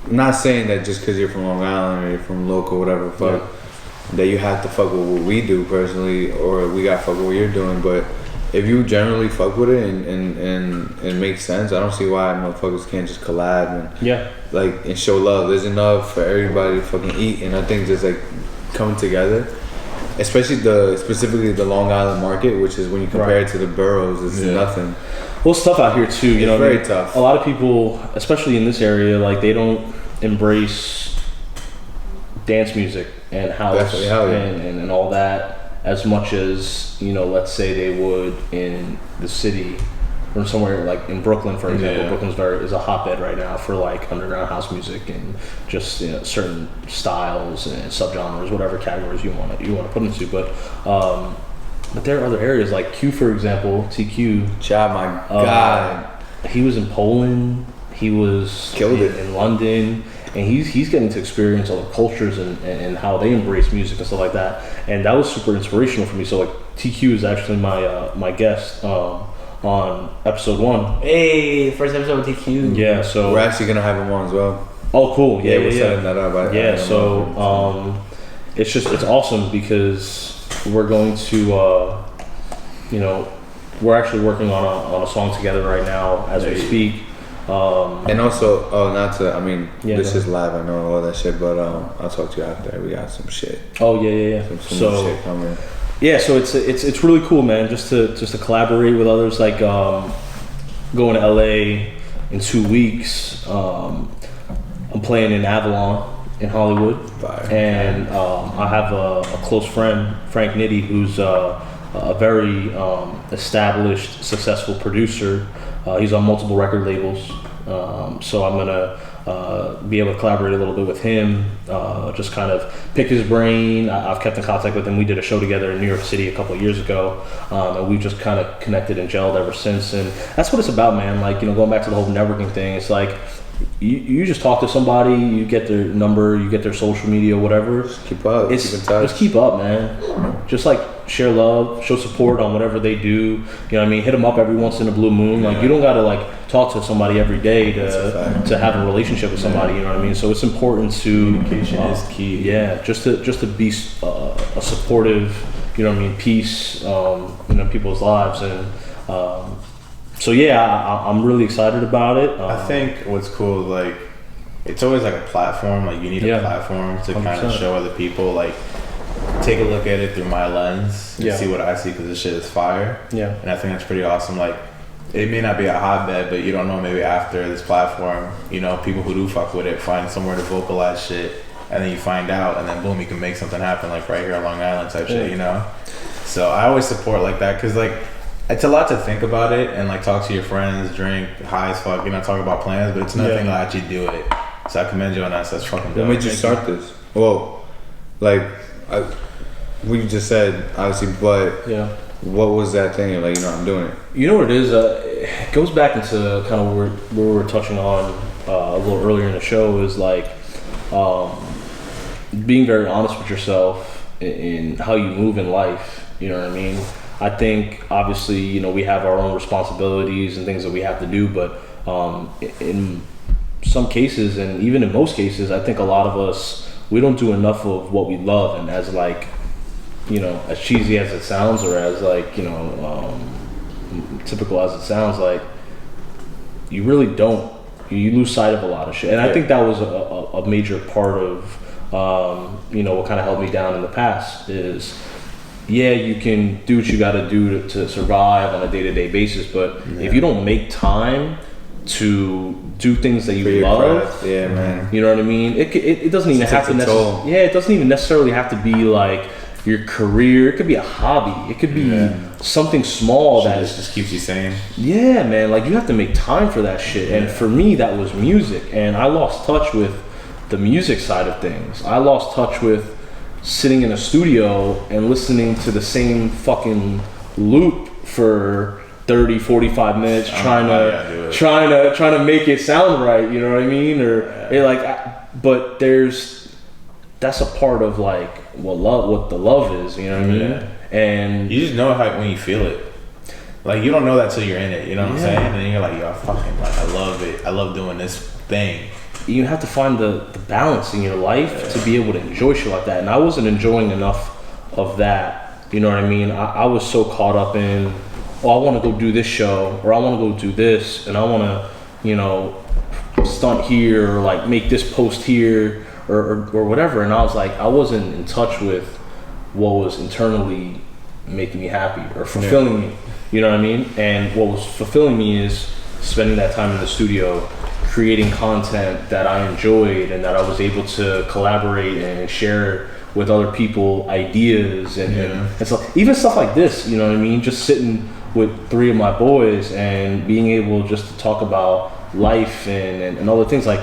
I'm not saying that just because you're from Long Island or you're from local, whatever, fuck, that you have to fuck with what we do personally, or we gotta fuck with what you're doing. But if you generally fuck with it and it makes sense, I don't see why motherfuckers can't just collab and and show love. There's enough for everybody to fucking eat, and I think just like coming together. Especially specifically the Long Island market, which is when you compare it to the boroughs, it's nothing. Well, it's tough out here too. You know, very tough. A lot of people, especially in this area, like they don't embrace dance music and house Definitely, hell yeah. and all that as much as, you know, let's say they would in the city or somewhere like in Brooklyn, for example. Yeah. Brooklyn's is a hotbed right now for like underground house music and just, you know, certain styles and subgenres, whatever categories you want to put into. But there are other areas like Q, for example, TQ. Job, my God. He was in Poland. He was Killed it. in London, and he's getting to experience other cultures and how they embrace music and stuff like that. And that was super inspirational for me. So like TQ is actually my guest on episode 1. Hey, first episode with TQ. Yeah, so We're actually gonna have him on as well. oh cool, yeah, we're setting that up. Yeah, so it's awesome because we're going to we're actually working on a song together right now as we speak. And also, this go is live. I know all that shit, but I'll talk to you after. We got some shit. Oh yeah. Some So shit coming. yeah, so it's really cool, man. Just to collaborate with others. Like going to LA in 2 weeks. I'm playing in Avalon in Hollywood, Fire. and I have a close friend, Frank Nitti, who's a very established, successful producer. He's on multiple record labels, so I'm gonna be able to collaborate a little bit with him, just kind of pick his brain. I've kept in contact with him. We did a show together in New York City a couple of years ago, and we've just kind of connected and gelled ever since. And that's what it's about, man. Like, you know, going back to the whole networking thing, it's like you just talk to somebody, you get their number, you get their social media, whatever. Just keep up. It's keep in touch. just keep up, man. Just like share love, show support on whatever they do. You know what I mean? Hit them up every once in a blue moon. Like, you don't gotta like talk to somebody every day to have a relationship with somebody. You know what I mean? So it's important to communication is key. Yeah, just to be a supportive, you know what I mean, piece, in people's lives. And so yeah, I'm really excited about it. I think what's cool, like, it's always like a platform. Like, you need a platform to kind of show other people, like, take a look at it through my lens and see what I see, because this shit is fire. Yeah. And I think that's pretty awesome. Like, it may not be a hotbed, but you don't know, maybe after this platform, you know, people who do fuck with it find somewhere to vocalize shit, and then you find out, and then boom, you can make something happen, like right here on Long Island type shit, you know? So I always support like that, because like, it's a lot to think about it and like talk to your friends, drink, high as fuck, you know, talk about plans, but it's nothing to actually do it. So I commend you on that. So that's fucking dope. What made you start this? Well, like, we just said, obviously, but what was that thing? Like, you know, I'm doing it. You know what it is? It goes back into kind of where we were touching on a little earlier in the show, is like being very honest with yourself in how you move in life. You know what I mean? I think, obviously, you know, we have our own responsibilities and things that we have to do, but in some cases, and even in most cases, I think a lot of us, we don't do enough of what we love. And as like, you know, as cheesy as it sounds, or as like, you know, typical as it sounds, like, you really don't, you lose sight of a lot of shit. And I think that was a major part of, you know, what kind of held me down in the past is, you can do what you got to do to survive on a day-to-day basis, but if you don't make time to do things that you love, man, you know what I mean? It doesn't even have to necessarily, it doesn't even necessarily have to be like your career. It could be a hobby. It could be something small that just keeps you sane. Yeah, man. Like, you have to make time for that shit. And for me, that was music. And I lost touch with the music side of things. I lost touch with sitting in a studio and listening to the same fucking loop for 30, 45 minutes, trying to make it sound right, you know what I mean? Or but that's a part of like what the love is, you know what I mean? And you just know how when you feel it. Like, you don't know that till you're in it, you know what I'm saying? And then you're like, yo, fucking, like, I love it. I love doing this thing. You have to find the balance in your life to be able to enjoy shit like that. And I wasn't enjoying enough of that, you know what I mean? I was so caught up in, I want to go do this show, or I want to go do this, and I want to, you know, stunt here, or like make this post here, or whatever. And I was like, I wasn't in touch with what was internally making me happy or fulfilling me, you know what I mean? And what was fulfilling me is spending that time in the studio, creating content that I enjoyed and that I was able to collaborate and share with other people, ideas and stuff. Even stuff like this, you know what I mean? Just sitting with 3 of my boys and being able just to talk about life and other things. Like,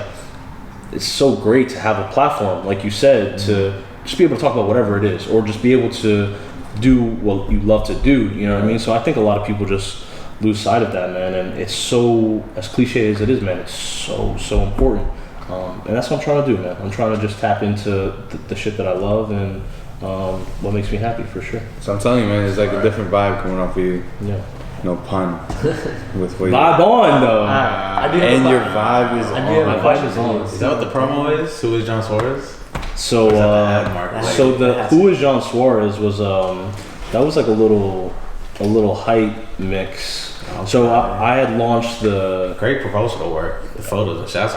it's so great to have a platform, like you said, to just be able to talk about whatever it is, or just be able to do what you love to do, you know what I mean? So I think a lot of people just lose sight of that, man, and it's so, as cliche as it is, man, it's so important, and that's what I'm trying to do, man. I'm trying to just tap into the shit that I love and what makes me happy, for sure. So I'm telling you, man, there's like a different vibe coming off of you. No pun. With what vibe on though. And your vibe is on. My vibe is on. Is that what the promo is? Who is Jon Suarez? So the Who is Jon Suarez was that was like a little hype mix. So I had launched the great promotional work, the photos and shots.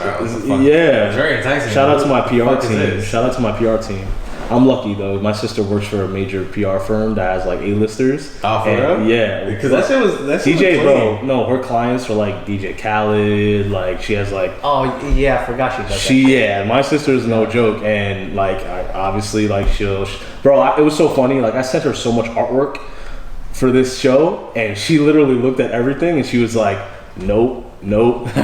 Yeah, very enticing. Shout out to my PR team. Shout out to my PR team. I'm lucky though. My sister works for a major PR firm that has like A-listers. Oh, for real? Yeah, because that shit was DJ, bro. No, her clients are like DJ Khaled. Like, she has like. Oh yeah, I forgot she does that. My sister is no joke, and like obviously like it was so funny. Like, I sent her so much artwork for this show, and she literally looked at everything and she was like, nope. Like,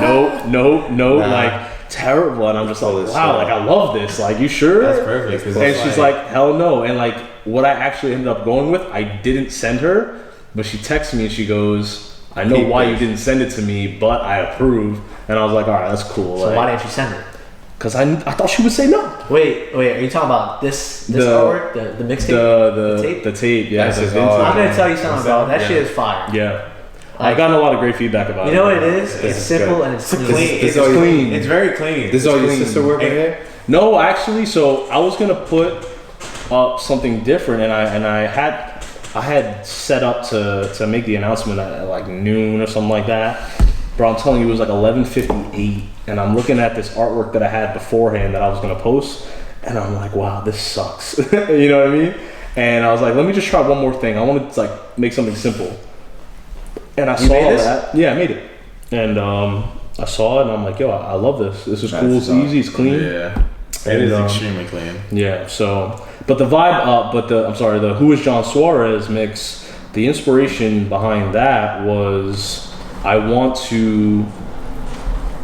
terrible. And I'm just like, wow, like, I love this. Like, you sure? That's perfect. And she's like, hell no. And like, what I actually ended up going with, I didn't send her, but she texted me and she goes, I know why you didn't send it to me, but I approve. And I was like, all right, that's cool. So why didn't you send it? Because I thought she would say no. Wait, are you talking about this artwork? The mixtape? The tape, yeah. That's it's his art. I'm gonna tell you something about that. Yeah. Shit is fire. Yeah. Like, I've gotten a lot of great feedback about it. You know what it is? It's simple and it's clean. It's all you- clean. It's very clean. This is all your Clean. sister work right here? No, actually, so I was gonna put up something different, and I had set up to make the announcement at like noon or something like that. Bro, I'm telling you, it was like 11:58, and I'm looking at this artwork that I had beforehand that I was gonna post, and I'm like, wow, this sucks. You know what I mean? And I was like, let me just try one more thing. I wanted to like make something simple. And I saw that. Yeah, I made it. And I saw it, and I'm like, yo, I love this. This is cool. It's easy. It's clean. Yeah. It is extremely clean. Yeah. So, but the vibe, the Who is Jon Suarez mix, the inspiration behind that was I want to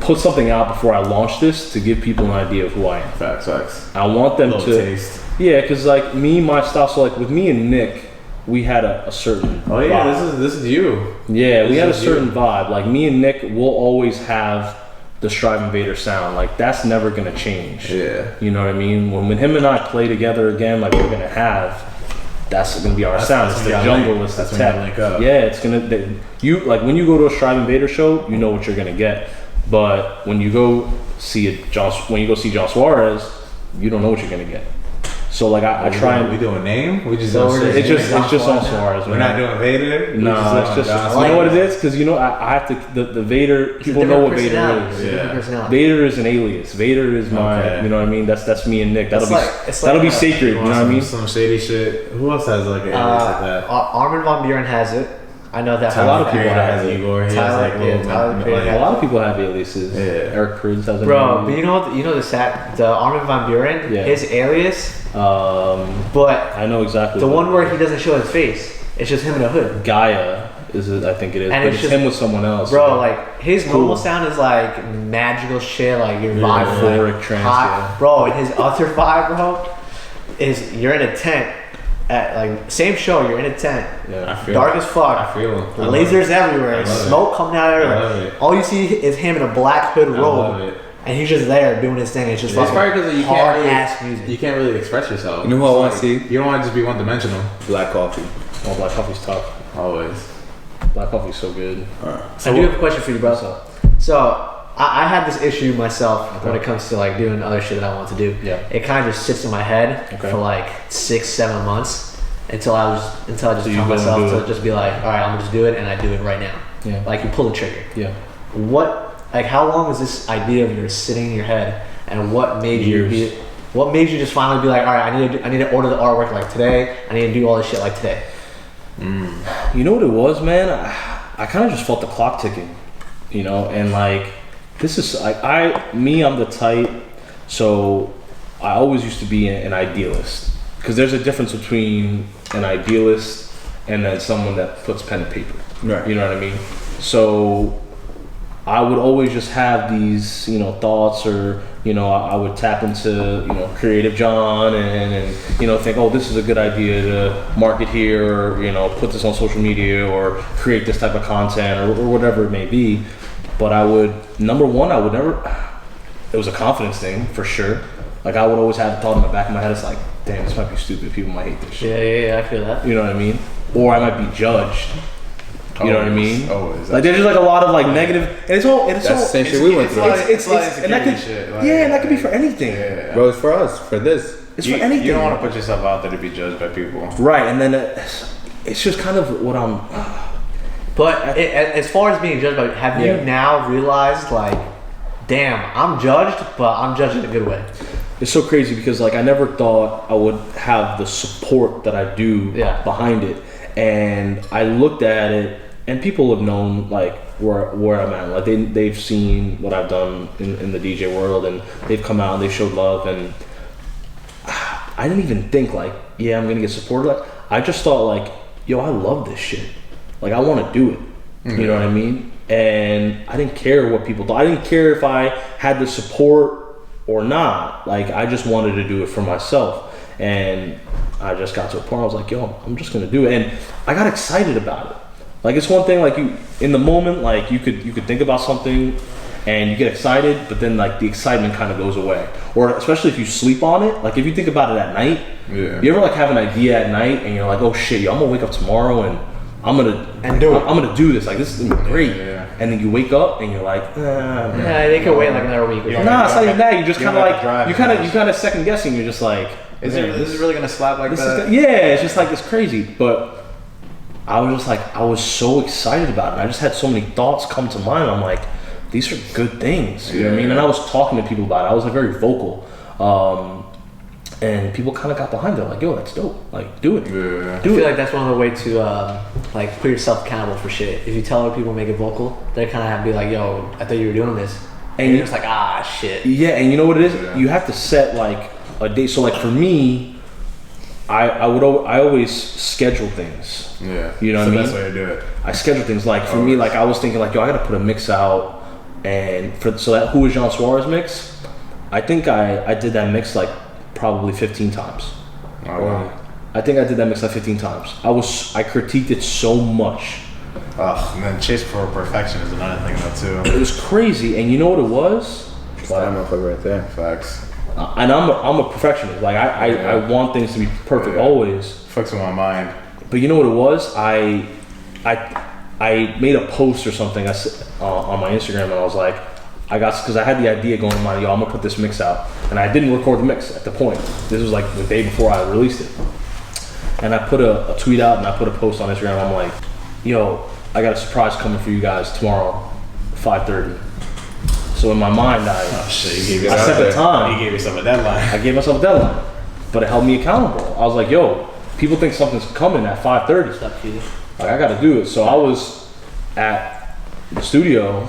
put something out before I launch this to give people an idea of who I am. Facts. I want them to taste. Yeah, because like my style. So like with me and Nick, we had a certain. Oh yeah, vibe. this is you. Yeah, we This had a is certain you. vibe. Like me and Nick will always have the Strive Invader sound. Like that's never gonna change. Yeah. You know what I mean? When him and I play together again, like we're gonna have, that's gonna be our sound. It's when the y'all jungle. link. It's the That's when y'all tech. link up. Yeah, it's gonna. You like when you go to a Strive Invader show, you know what you're gonna get. But when you go see Jon Suarez, you don't know what you're gonna get. So like I try and we doing name. We just So don't we're say it's name. just on Suarez. We're not doing Vader. No, it's just you know what it is because you know I have to the Vader. It's a People know what different Vader personality. is. It's a different Yeah. personality. Vader is an alias. Vader is my, Okay. you know what I mean. That's me and Nick. That'll It's be like sacred. You know what I mean. Some shady shit. Who else has like an alias like that? Armin von Buren has it. I know that. A lot of people Tyler have has it. Igor. He has Tyler- like yeah, little Tyler like, Perry A lot of people have aliases. Yeah. Eric Prydz has an Bro, alias. but you know the Armin von Buren, Yeah. his alias, but I know exactly. the what- one where he doesn't show his face. It's just him in a hood. Gaia is it? I think it is. And But it's it's just- him with someone else. Bro, yeah. like his Cool. normal sound is like magical shit, like your vibe, euphoric like, trance, hot. yeah. Bro, and his other vibe, bro, is you're in a tent at like same show. You're in a tent, Yeah. I feel dark it. as fuck. I feel it. I love Lasers it. everywhere, I love smoke coming out I everywhere. love it. All you see is him in a black hood I love robe, it. and he's just there doing his thing. It's just It's like probably because you can't hard really, ass music. you can't really express yourself. You know who I It's want like, to see? You don't want to just be one dimensional. Black coffee. Oh, black coffee's tough. Always. Black coffee's so good. I do have a question for you, bro. What's up? So I have this issue myself when it comes to like doing other shit that I want to do. Yeah. It kind of just sits in my head Okay. for like 6-7 months until I just So you tell go and myself do to it. just be like, all right, I'm gonna just do it, and I do it right now. Yeah. Like you pull the trigger. Yeah. How long was this idea of yours sitting in your head, and what made Years. you just finally be like, all right, I need to order the artwork like today. I need to do all this shit like today. You know what it was, man? I kind of just felt the clock ticking, you know, and like this is like I'm the type. So I always used to be an idealist because there's a difference between an idealist and then someone that puts pen to paper. Right. You know what I mean? So I would always just have these, you know, thoughts, or you know, I would tap into, you know, creative John and you know, think, oh, this is a good idea to market here, or you know, put this on social media, or create this type of content, or whatever it may be. But I would, number one, I would never. It was a confidence thing for sure. Like I would always have the thought in the back of my head, it's like, damn, this might be stupid. People might hate this shit. Yeah, I feel that. You know what I mean? Or I might be judged. You know what I mean? Always. Like there's just like a lot of like negative, and it's all. That's the same shit we went through. It's and that could, shit. yeah, and that could be for anything. Yeah. Bro, it's for us, for this. It's for anything. You don't want to put yourself out there to be judged by people. Right, and then it's just kind of what I'm. But as far as being judged by, have Yeah. you now realized like, damn, I'm judged, but I'm judged in a good way. It's so crazy because like I never thought I would have the support that I do Yeah. behind it, and I looked at it, and people have known like where I'm at. Like they've seen what I've done in the DJ world, and they've come out and they showed love, and I didn't even think like, yeah, I'm gonna get supported. Like I just thought like, yo, I love this shit. Like I want to do it. You know what I mean? And I didn't care what people thought. I didn't care if I had the support or not. Like I just wanted to do it for myself. And I just got to a point I was like, yo, I'm just gonna do it. And I got excited about it. Like it's one thing, like you in the moment, like you could think about something and you get excited, but then like the excitement kind of goes away. Or especially if you sleep on it, like if you think about it at night, you ever like have an idea at night and you're like, oh shit, yo, I'm gonna wake up tomorrow and I'm gonna do this. Like this is gonna be great. And then you wake up and you're like, yeah, they can wait like another week. Nah, it's not even that. You just kind of like you kind of second guessing. You're just like, this is really gonna slap like that? It's just like it's crazy. But I was just like, I was so excited about it. I just had so many thoughts come to mind. I'm like, these are good things. You know what I mean? And I was talking to people about it. I was like very vocal. And people kind of got behind it. Like, yo, that's dope. Like, do it. I feel like that's one of the ways to like put yourself accountable for shit. If you tell other people make it vocal, they kind of have to be like, yo, I thought you were doing this. And you're just like, ah, shit. Yeah, and you know what it is? Yeah. You have to set like a date. So like for me, I always schedule things. Yeah. You know what I mean? That's the best way to do it. I schedule things. Like for me, like I was thinking like, yo, I gotta put a mix out, and so that Who is Jon Suarez mix, I think I did that mix like probably 15 times. Oh wow. I think I did that mix like 15 times. I critiqued it so much. And then chase for perfection is another thing though too. It was crazy, and you know what it was? That motherfucker right there. Facts. And I'm a perfectionist. Like I want things to be perfect always. Fucks with my mind. But you know what it was? I made a post or something on my Instagram, and I was like, because I had the idea going in my mind, yo, I'm gonna put this mix out, and I didn't record the mix at the point. This was like the day before I released it, and I put a tweet out and I put a post on Instagram. I'm like, yo, I got a surprise coming for you guys tomorrow, 5:30. So in my mind, I set the time. You gave yourself a deadline. I gave myself a deadline, but it held me accountable. I was like, yo, people think something's coming at 5:30. Like I got to do it. So I was at the studio.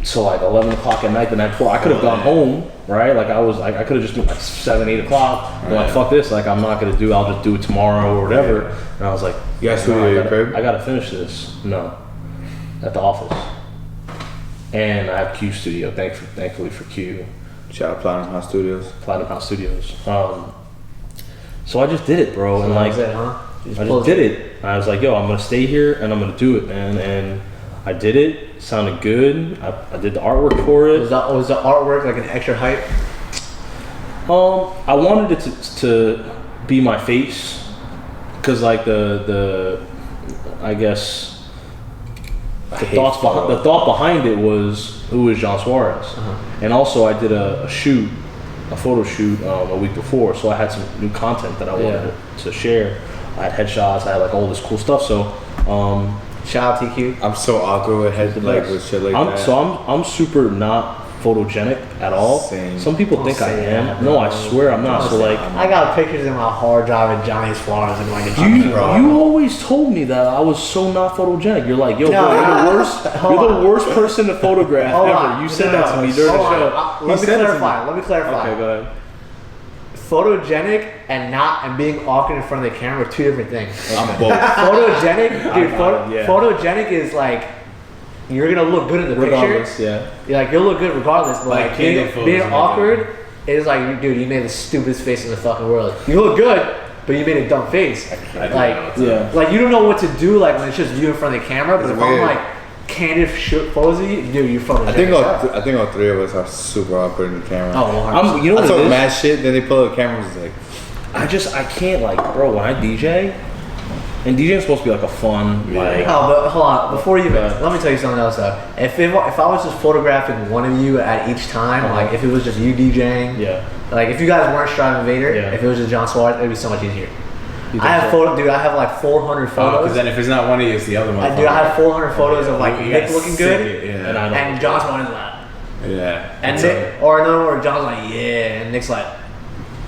So like 11 o'clock at night the night before. I could have gone home, right? Like I could have just been like 7, 8 o'clock. I'm like, fuck this. Like I'm not gonna do. I'll just do it tomorrow or whatever. And I was like, you got studio at your crib? I gotta finish this. No, at the office. And I have Q Studio. Thankfully for Q. Shout out Platinum House Studios. Platinum House Studios. So I just did it, bro. So and like I just did it. And I was like, yo, I'm gonna stay here and I'm gonna do it, man. And I did it. Sounded good. I did the artwork for it. Was the artwork like an extra hype? I wanted it to be my face, cause like the I guess the thought behind it was Who is Jon Suarez, and also I did a photo shoot a week before, so I had some new content that I wanted to share. I had headshots. I had like all this cool stuff. So. Shout out TQ. I'm so awkward with with shit like that. So I'm super not photogenic at all. Same. Some people think I am. That, no, I swear I'm not. So like, I got pictures in my hard drive of Johnny Suarez and like you always told me that I was so not photogenic. You're like, yo, bro, you're the worst person to photograph ever. You said that to me during the show. Let me clarify. Okay, go ahead. Photogenic and being awkward in front of the camera are two different things. I'm both. Photogenic, dude. Photogenic is like you're gonna look good in the picture. You're like you'll look good regardless. But like being awkward is like, dude, you made the stupidest face in the fucking world. You look good, but you made a dumb face. Like you don't know what to do. Like when it's just you in front of the camera. But if I'm like candid photos of you, dude, you're fucking. I think all three of us are super awkward in the camera. Oh, you know what I it talk is? mad shit, then they pull up cameras. It's like I can't like, bro. When I DJ, and DJing is supposed to be like a fun like. Oh, but hold on. Before you, let me tell you something else though. If I was just photographing one of you at each time, like if it was just you DJing, like if you guys weren't Strive Vader, if it was just Jon Suarez, it'd be so much easier. I have like 400 photos. Because then if it's not one of you, it's the other one. Dude, I have 400 photos of like Nick looking good, and John's one is like, and Nick, or another where John's like, and Nick's like,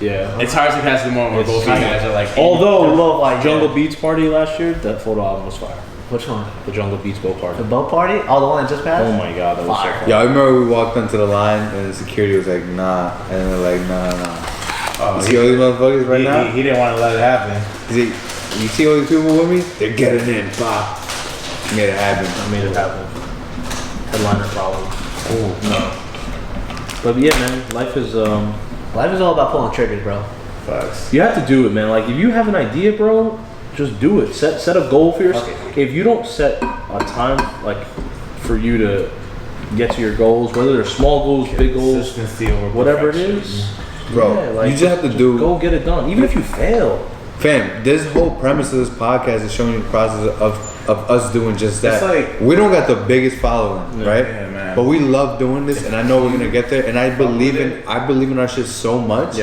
It's hard to pass the moment where both of you guys are like. Although Jungle Beats party last year, that photo album was fire. Which one? The Jungle Beats boat party. The boat party? Oh, the one that just passed? Oh my god, that was so fire. Yeah, I remember we walked onto the line and the security was like, nah, and they're like, nah. You see all these motherfuckers right now? He didn't want to let it happen. You see all these people with me? They're getting in, pop. Made it happen. I made it happen. Headliner problem. Oh no. But yeah, man, life is all about pulling triggers, bro. Facts. You have to do it, man. Like if you have an idea, bro, just do it. Set a goal for yourself. If you don't set a time like for you to get to your goals, whether they're small goals, big goals, Consistency over whatever it perfection. is. Bro, Yeah, like, you just have to do. Go get it done, even if you fail. Fam, this whole premise of this podcast is showing you the process of us doing just that. It's like- we don't got the biggest following, right? Yeah, man. But we love doing this, and I know we're gonna get there. And I believe in our shit so much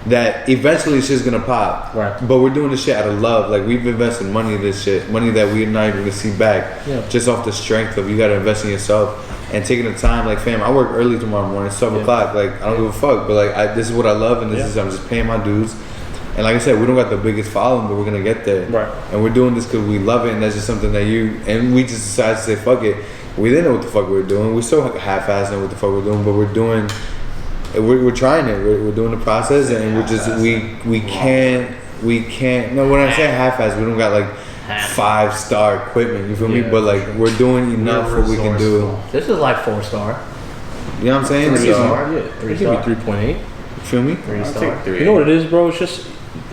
that eventually shit's gonna pop. Right. But we're doing this shit out of love. Like we've invested money in this shit, money that we're not even gonna see back. Yeah. Just off the strength of you gotta invest in yourself and taking the time. Like fam, I work early tomorrow morning, 7 o'clock. Like I don't give a fuck. But like this is what I love, and I'm just paying my dues. And like I said, we don't got the biggest following, but we're gonna get there. Right. And we're doing this because we love it, and that's just something that we just decided to say, fuck it. We didn't know what the fuck we were doing. We still half-assed know what the fuck we're doing, but we're doing. We're trying it. We're doing the process, and we're just we can't. No, when I say half-assed, we don't got like 5-star equipment. You feel me? But like we're doing enough what we can do. This is like 4-star. You know what I'm saying? 3-star. Yeah, Three give me star. 3.8. You feel me? 3-star. You know what it is, bro? It's just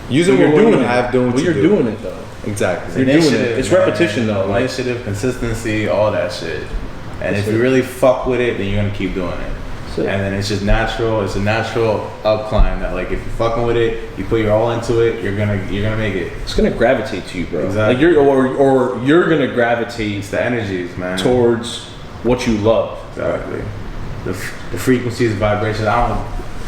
Using you're what doing you it. have, doing what You're you do. doing it though. Exactly. You're doing it. Initiative, It's man. repetition though. Like Initiative, consistency, all that shit. And if you really fuck with it, then you're gonna keep doing it. it. And then it's just natural. It's a natural up climb that like if you're fucking with it, you put your all into it, you're gonna make it. it's gonna gravitate to you, bro. Exactly. Like or you're gonna gravitate It's the energies, man. towards what you love. Exactly. The frequencies, vibrations.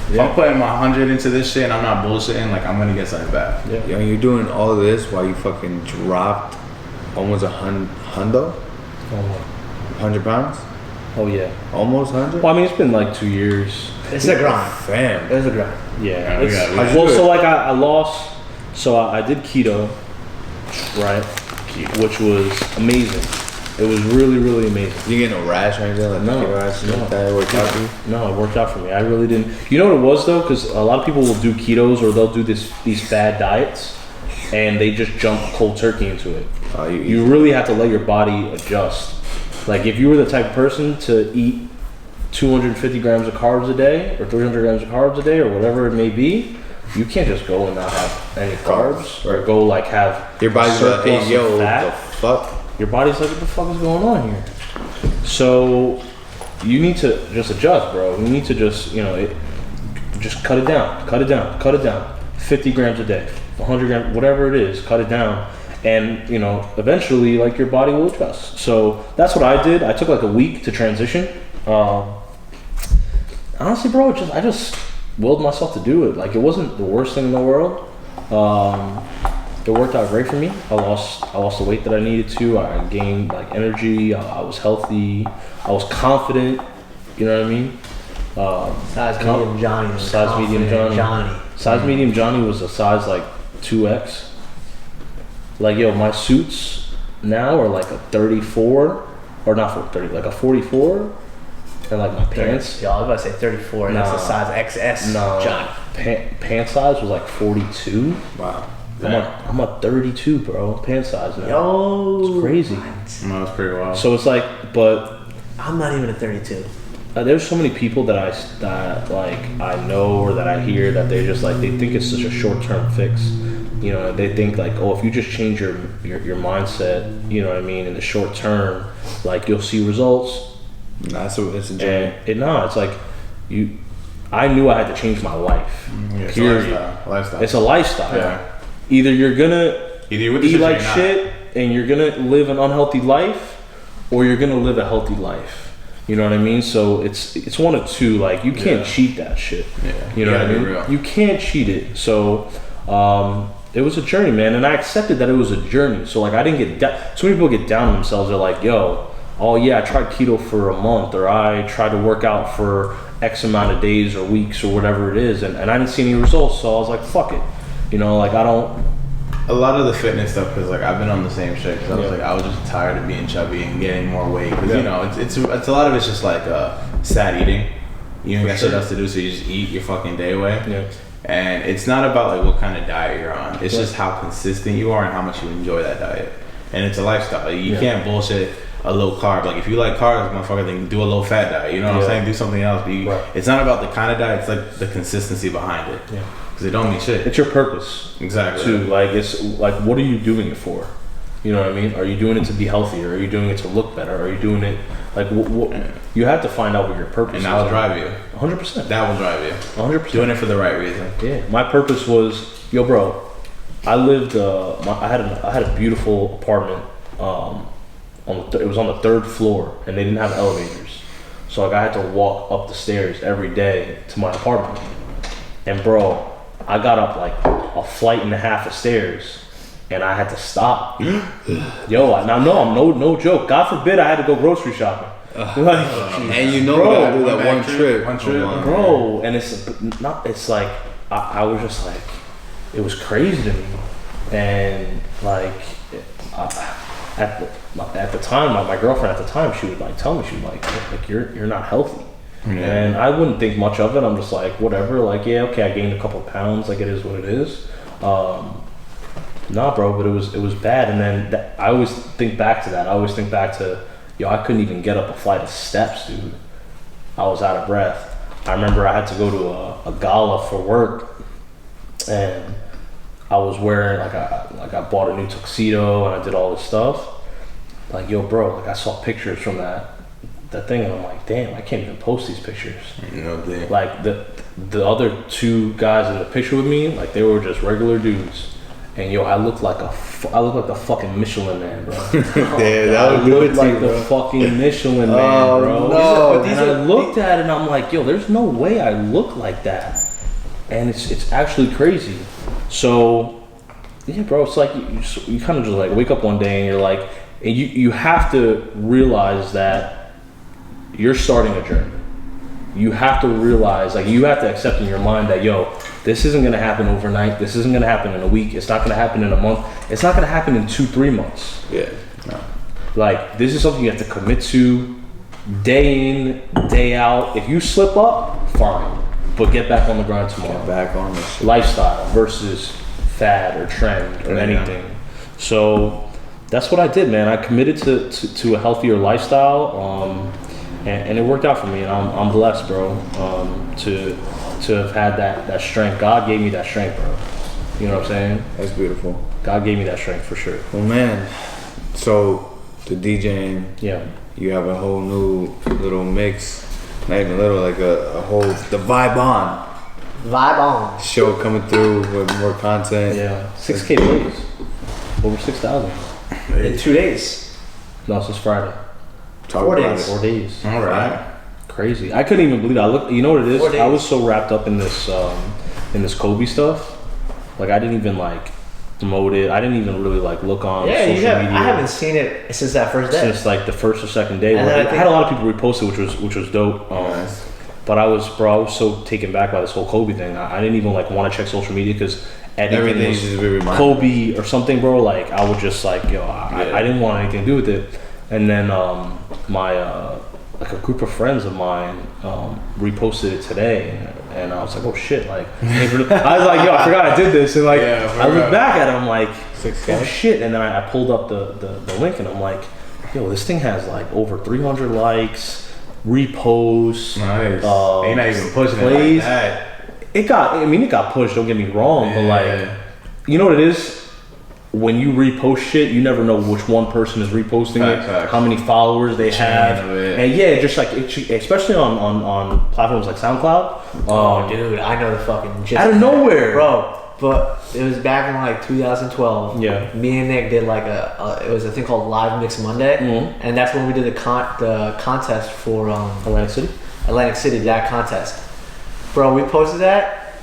If I'm putting my 100 into this shit and I'm not bullshitting, like I'm gonna get something back. Yeah. Yo, you're doing all of this while you fucking dropped almost hundo? 100 pounds? Oh yeah. Almost 100? Well, I mean, it's been like 2 years. It's a grind. Fam. It's a grind. Yeah. we It's- got- we well, do so it. like I lost. So I did keto, right? Which was amazing. It was really, really amazing. You get no rash or anything like No, rash? no. That worked out for you? No, it worked out for me. I really didn't. You know what it was though, because a lot of people will do ketos or they'll do these fad diets, and they just jump cold turkey into it. You really have to let your body adjust. Like if you were the type of person to eat 250 grams of carbs a day or 300 grams of carbs a day or whatever it may be, you can't just go and not have any carbs or go like have Your body's like, surplus hey, yo, of what the fat. fuck? Your body's like, what the fuck is going on here? So you need to just adjust, bro. You need to just, just cut it down. 50 grams a day, 100 grams, whatever it is, cut it down. And, eventually, like, your body will adjust. So that's what I did. I took like a week to transition. Honestly, bro, I just willed myself to do it. Like, it wasn't the worst thing in the world. It worked out great for me. I lost the weight that I needed to. I gained like energy. I was healthy. I was confident. You know what I mean? Size medium Johnny. was Size medium confident Size medium Johnny was a size like 2X. Like yo, my suits now are like a 34, or not 30, like a 44, and like my pants. Yo, I was about to say 34. That's the size XS. No, Johnny. pant size was like 42. Wow. I'm a 32, bro. Pant size now. Yo, It's crazy. No, that's pretty wild. So it's like, but I'm not even a 32. there's so many people that I know or that I hear that they just like they think it's such a short-term fix. They think like, oh, if you just change your mindset, you know what I mean, in the short term, like you'll see results. Nah, it's a journey. It's like I knew I had to change my life. It's Period. a lifestyle. It's a lifestyle. Yeah. Either you're gonna Either eat like shit and you're gonna live an unhealthy life, or you're gonna live a healthy life. You know what I mean? So it's one of two. Like you can't cheat that shit. Yeah. You know what I mean? Real. You can't cheat it. So it was a journey, man, and I accepted that it was a journey. So like I didn't get down. So many people get down on themselves. They're like, yo, oh yeah, I tried keto for a month, or I tried to work out for X amount of days or weeks or whatever it is, and I didn't see any results. So I was like, fuck it. Like I don't. A lot of the fitness stuff, because like I've been on the same shit. Because I was just tired of being chubby and getting more weight. Because it's a lot of it's just like sad eating. You ain't got shit else to do, so you just eat your fucking day away. Yeah. And it's not about like what kind of diet you're on. It's just how consistent you are and how much you enjoy that diet. And it's a lifestyle. Like, you can't bullshit a low carb. Like if you like carbs, motherfucker, then do a low fat diet. You know what I'm saying? Do something else. But it's not about the kind of diet. It's like the consistency behind it. Yeah. Because it don't mean shit. It's your purpose. Exactly. Too. Like it's like, what are you doing it for? You know what I mean? Are you doing it to be healthier? Are you doing it to look better? Are you doing it like what you have to find out what your purpose is. And that will drive you. 100%. That will drive you. 100%. Doing it for the right reason. Yeah. My purpose was, yo, bro. I lived. I had a beautiful apartment. It was on the 3rd floor, and they didn't have elevators, so like I had to walk up the stairs every day to my apartment. And bro, I got up like a flight and a half of stairs, and I had to stop. Yo, no joke. God forbid I had to go grocery shopping. And you know, bro, we gotta do that one trip, bro. And it's like I was just like, it was crazy to me. And like at the time, my girlfriend at the time, she would like tell me, she would like you're not healthy. Yeah. And I wouldn't think much of it. I'm just like, whatever, like, yeah, okay, I gained a couple of pounds, like it is what it is. Nah, bro, but it was bad. And then I always think back to that. I always think back to, yo, I couldn't even get up a flight of steps, dude. I was out of breath. I remember I had to go to a gala for work, and I was wearing I bought a new tuxedo and I did all this stuff. Like, yo, bro, like I saw pictures from that thing, and I'm like, damn, I can't even post these pictures. No, damn. Like the other 2 guys in the picture with me, like they were just regular dudes. And yo, I looked like the fucking Michelin Man, bro. Yeah, that would do it to like you, the bro. fucking Michelin Man, bro. No, And I looked at it and I'm like, yo, there's no way I look like that. And it's actually crazy. So, yeah, bro, it's like you kind of just like wake up one day and you're like, and you have to realize that you're starting a journey. You have to realize, like, you have to accept in your mind that, yo, this isn't gonna happen overnight. This isn't gonna happen in a week. It's not gonna happen in a month. It's not gonna happen in 2-3 months. Yeah. No. Like, this is something you have to commit to day in, day out. If you slip up, fine, but get back on the grind tomorrow. Get back on this shit. Lifestyle versus fad or trend or anything. So that's what I did, man. I committed to a healthier lifestyle, and it worked out for me. And I'm blessed, bro, to have had that strength. God gave me that strength, bro. You know what I'm saying? That's beautiful. God gave me that strength for sure. Well, man, so the DJing, Yeah. you have a whole new little mix, not even little, like a whole, the Vibe on. show coming through with more content. Yeah. 6K plays. Over 6,000. In 2 days. No, since Friday. Talk 4 about days. it. 4 days. All right. Crazy. I couldn't even believe it. I look. You know what it is? 4 days. I was so wrapped up in this Kobe stuff. Like, I didn't even like promote it. I didn't even really like look on social media. I haven't seen it since that first day. Since like the first or second day. And Where then I had a lot of people repost it, which was dope. Nice. But I was so taken back by this whole Kobe thing. I didn't even like want to check social media because Everything was should be reminded. Kobe or something, bro. Like, I would just like, yo, I didn't want anything to do with it. And then like a group of friends of mine reposted it today, and I was like, oh shit, like I was like, yo, I forgot I did this, and like I look back at it, I'm like, 6K? oh shit, and then I pulled up the link, and I'm like, yo, this thing has like over 300 likes, reposts, Nice. Ain't not even pushing plays. it like that. It got pushed, don't get me wrong, but like, you know what it is? When you repost shit, you never know which one person is reposting Facts. how many followers they have, and yeah, just like especially on platforms like SoundCloud. Oh, dude, I know the fucking gist. Out of nowhere, bro. But it was back in like 2012. Yeah. Me and Nick did like it was a thing called Live Mix Monday, and that's when we did the contest for Atlantic City, that contest. Bro, we posted that.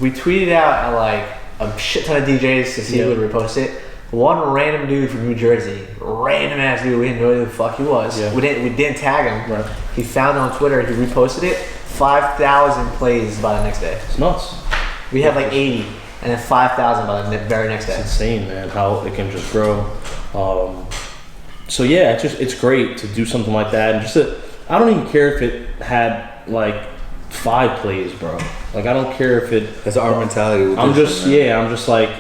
We tweeted out at like a shit ton of DJs to see who would repost it. One random dude from New Jersey, random ass dude, we didn't know who the fuck he was. Yeah. We didn't tag him. Right. He found it on Twitter, he reposted it. 5,000 plays by the next day. It's nuts. We had like 80, and then 5,000 by the very next day. It's insane, man, how it can just grow. So yeah, it's great to do something like that, and I don't even care if it had like 5 plays, bro. Like, I don't care if it. That's our mentality. I'm just like,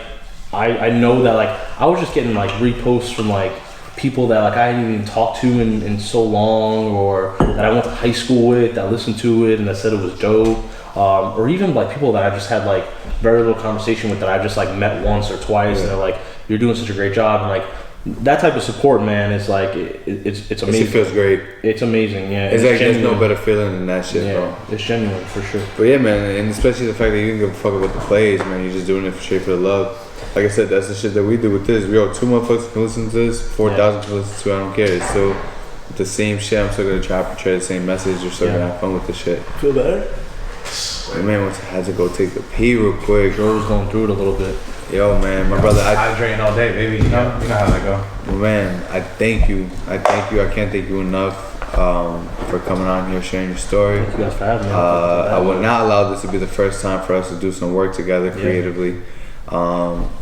I know that like I was just getting like reposts from like people that like I hadn't even talked to in so long, or that I went to high school with, that listened to it and that said it was dope, or even like people that I just had like very little conversation with, that I just like met once or twice, and they're like, you're doing such a great job, and like that type of support, man, is like it's amazing. It feels great. It's amazing, yeah. It's like genuine. there's no better feeling than that shit, bro. It's genuine for sure. But yeah, man, and especially the fact that you didn't give a fuck about the plays, man. You're just doing it straight for the love. Like I said, that's the shit that we do with this. We all 2 motherfuckers can listen to this, 4,000 can listen to it. I don't care. It's still the same shit. I'm still gonna try to portray the same message. We're still gonna have fun with the shit. Feel better? Hey, man, I had to go take the pee real quick. Joe was going through it a little bit. Yo, man, my brother, hydrating all day, baby. You know how that go. Man, I thank you. I can't thank you enough for coming on here, sharing your story. Thank you guys for having me. I would not allow this to be the first time for us to do some work together creatively.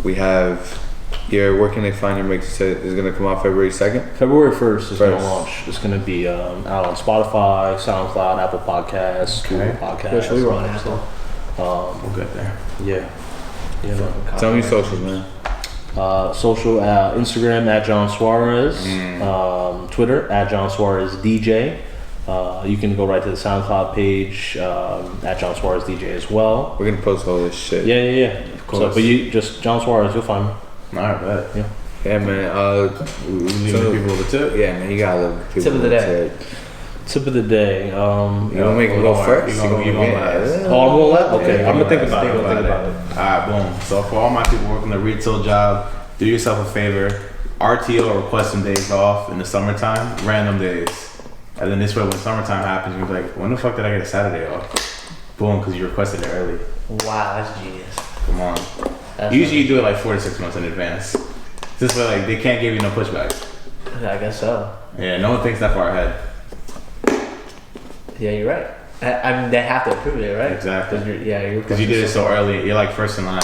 We have where can they find your mix? It's gonna come out February 2nd? February 1st is gonna launch. It's gonna be out on Spotify, SoundCloud, Apple Podcasts, Google Podcasts. We were on Apple. We'll get there. Yeah. Tell me your socials, man. Social Instagram at Jon Suarez, Twitter at Jon Suarez DJ. You can go right to the SoundCloud page at Jon Suarez DJ as well. We're gonna post all this shit. Yeah. Of course. So, but you just Jon Suarez, you'll find me. Alright, bet. Yeah, man. Leaving people with a tip. Yeah, man. You gotta love people. Tip of the day. Tip of the day. You wanna make it go first? You gonna last. Oh, I'm gonna let. Okay, I'm gonna think about it. Alright, boom. So for all my people working a retail job, do yourself a favor. RTO or request some days off in the summertime, random days. And then this way, when summertime happens, you'll be like, when the fuck did I get a Saturday off? Boom, because you requested it early. Wow, that's genius. Come on. Usually you do it like 4 to 6 months in advance. This way, like, they can't give you no pushback. I guess so. Yeah, no one thinks that far ahead. Yeah, you're right. I mean, they have to approve it, right? Exactly. Because you did it so early, you're like first in line.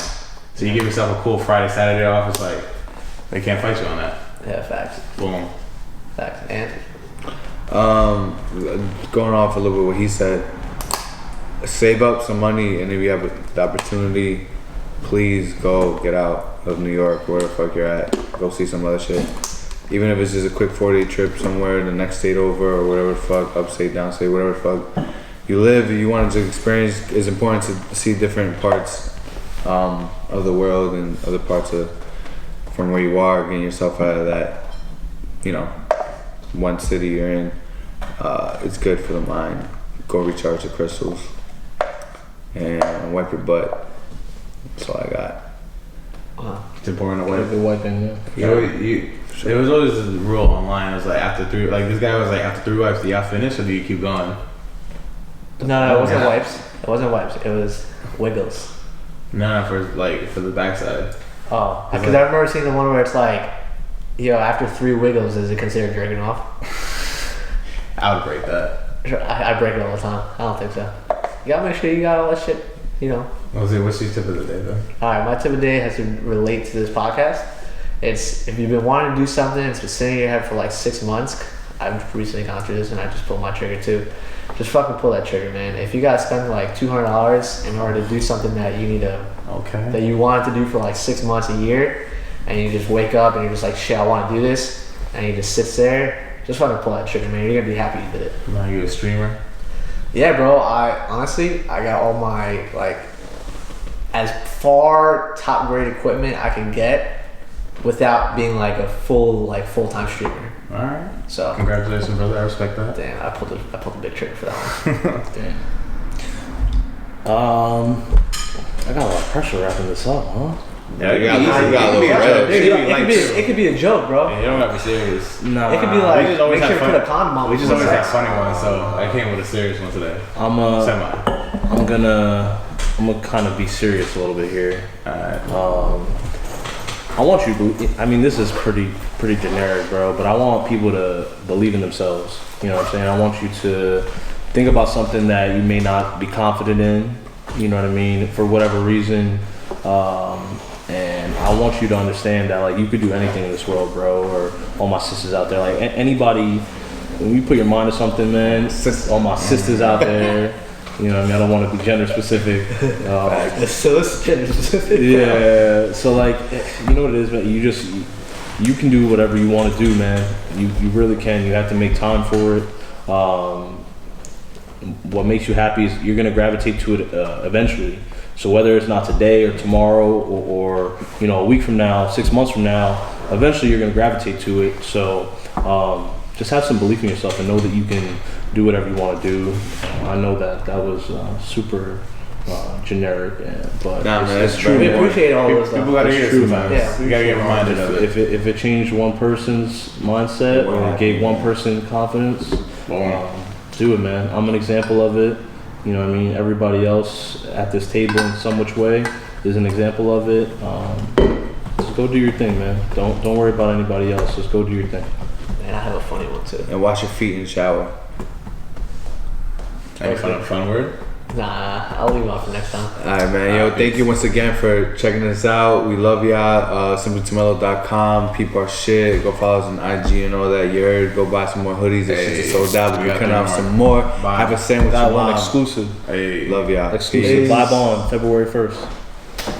So you give yourself a cool Friday, Saturday off, it's like, they can't fight you on that. Yeah, facts. Boom. Facts. And going off a little bit what he said, save up some money, and if you have the opportunity, please go get out of New York, where the fuck you're at. Go see some other shit. Even if it's just a quick 4-day trip somewhere in the next state over, or whatever the fuck, upstate, downstate, whatever the fuck you live, you want to experience. It's important to see different parts of the world and other parts from where you are, getting yourself out of that, one city you're in. It's good for the mind. Go recharge the crystals and wipe your butt. That's all I got. It's important to wipe. Wiping, There was always this rule online. It was like after 3. Like this guy was like, after 3 wipes, do y'all finish or do you keep going? no, it wasn't wipes. It wasn't wipes. It was wiggles. No, for the backside. Oh, because I remember seeing the one where it's like, after 3 wiggles, is it considered jerking off? I would break that. I break it all the time. I don't think so. You gotta make sure you got all that shit. What's your tip of the day, then? All right, my tip of the day has to relate to this podcast. It's if you've been wanting to do something, it's been sitting in your head for like 6 months. I've recently gone through this and I just pulled my trigger too. Just fucking pull that trigger, man. If you gotta spend like $200 in order to do something that you need that you wanted to do for like 6 months, a year, and you just wake up and you're just like, shit, I want to do this, and you just sits there, just fucking pull that trigger, man. You're gonna be happy you did it. Now you a streamer? Yeah, bro. I honestly got all my as far top grade equipment I can get without being like a full-time streamer. All right. So congratulations, brother. I respect that. Damn, I pulled a big trigger for that one. Damn. I got a lot of pressure wrapping this up, huh? Yeah, you got a little red. It could be a joke, bro. Yeah, you don't gotta be serious. Nah. It could be like, We just always make sure have you put fun. a condom on. We just before always have sex. funny ones, so I came with a serious one today. I'm gonna kind of be serious a little bit here. Alright. I want you to, I mean, this is pretty generic, bro, but I want people to believe in themselves. You know what I'm saying? I want you to think about something that you may not be confident in, you know what I mean, for whatever reason. And I want you to understand that, like, you could do anything in this world, bro, or all my sisters out there. Like, anybody, when you put your mind to something, man, all my sisters out there, you know what I mean? I don't want to be gender specific. So it's gender specific. Yeah, so like, you know what it is, man. You can do whatever you want to do, man. You really can. You have to make time for it. What makes you happy is you're gonna gravitate to it eventually. So whether it's not today or tomorrow or a week from now, 6 months from now, eventually you're gonna gravitate to it. So just have some belief in yourself and know that you can do whatever you want to do. I know that was super generic, but Nah, man, it's that's true. We man. appreciate all those People stuff. gotta It's hear true, it sometimes. man. Yeah, You gotta get reminded of it. If it changed one person's mindset or gave one person confidence, do it, man. I'm an example of it. You know what I mean? Everybody else at this table in some which way is an example of it. Just go do your thing, man. Don't worry about anybody else. Just go do your thing. Man, I have a funny one too. And wash your feet in the shower. Any fun word? Nah, I'll leave it off for next time. Alright, man. Yo, thank you once again for checking us out. We love y'all. SimplyToMellow.com. Peep our shit. Go follow us on IG and all that. You heard. Go buy some more hoodies. That shit is sold out. We We're got cutting three out more. some more. Bye. Have a sandwich. That with one mom. exclusive. Hey. Love y'all. Exclusive Peace. live on February 1st.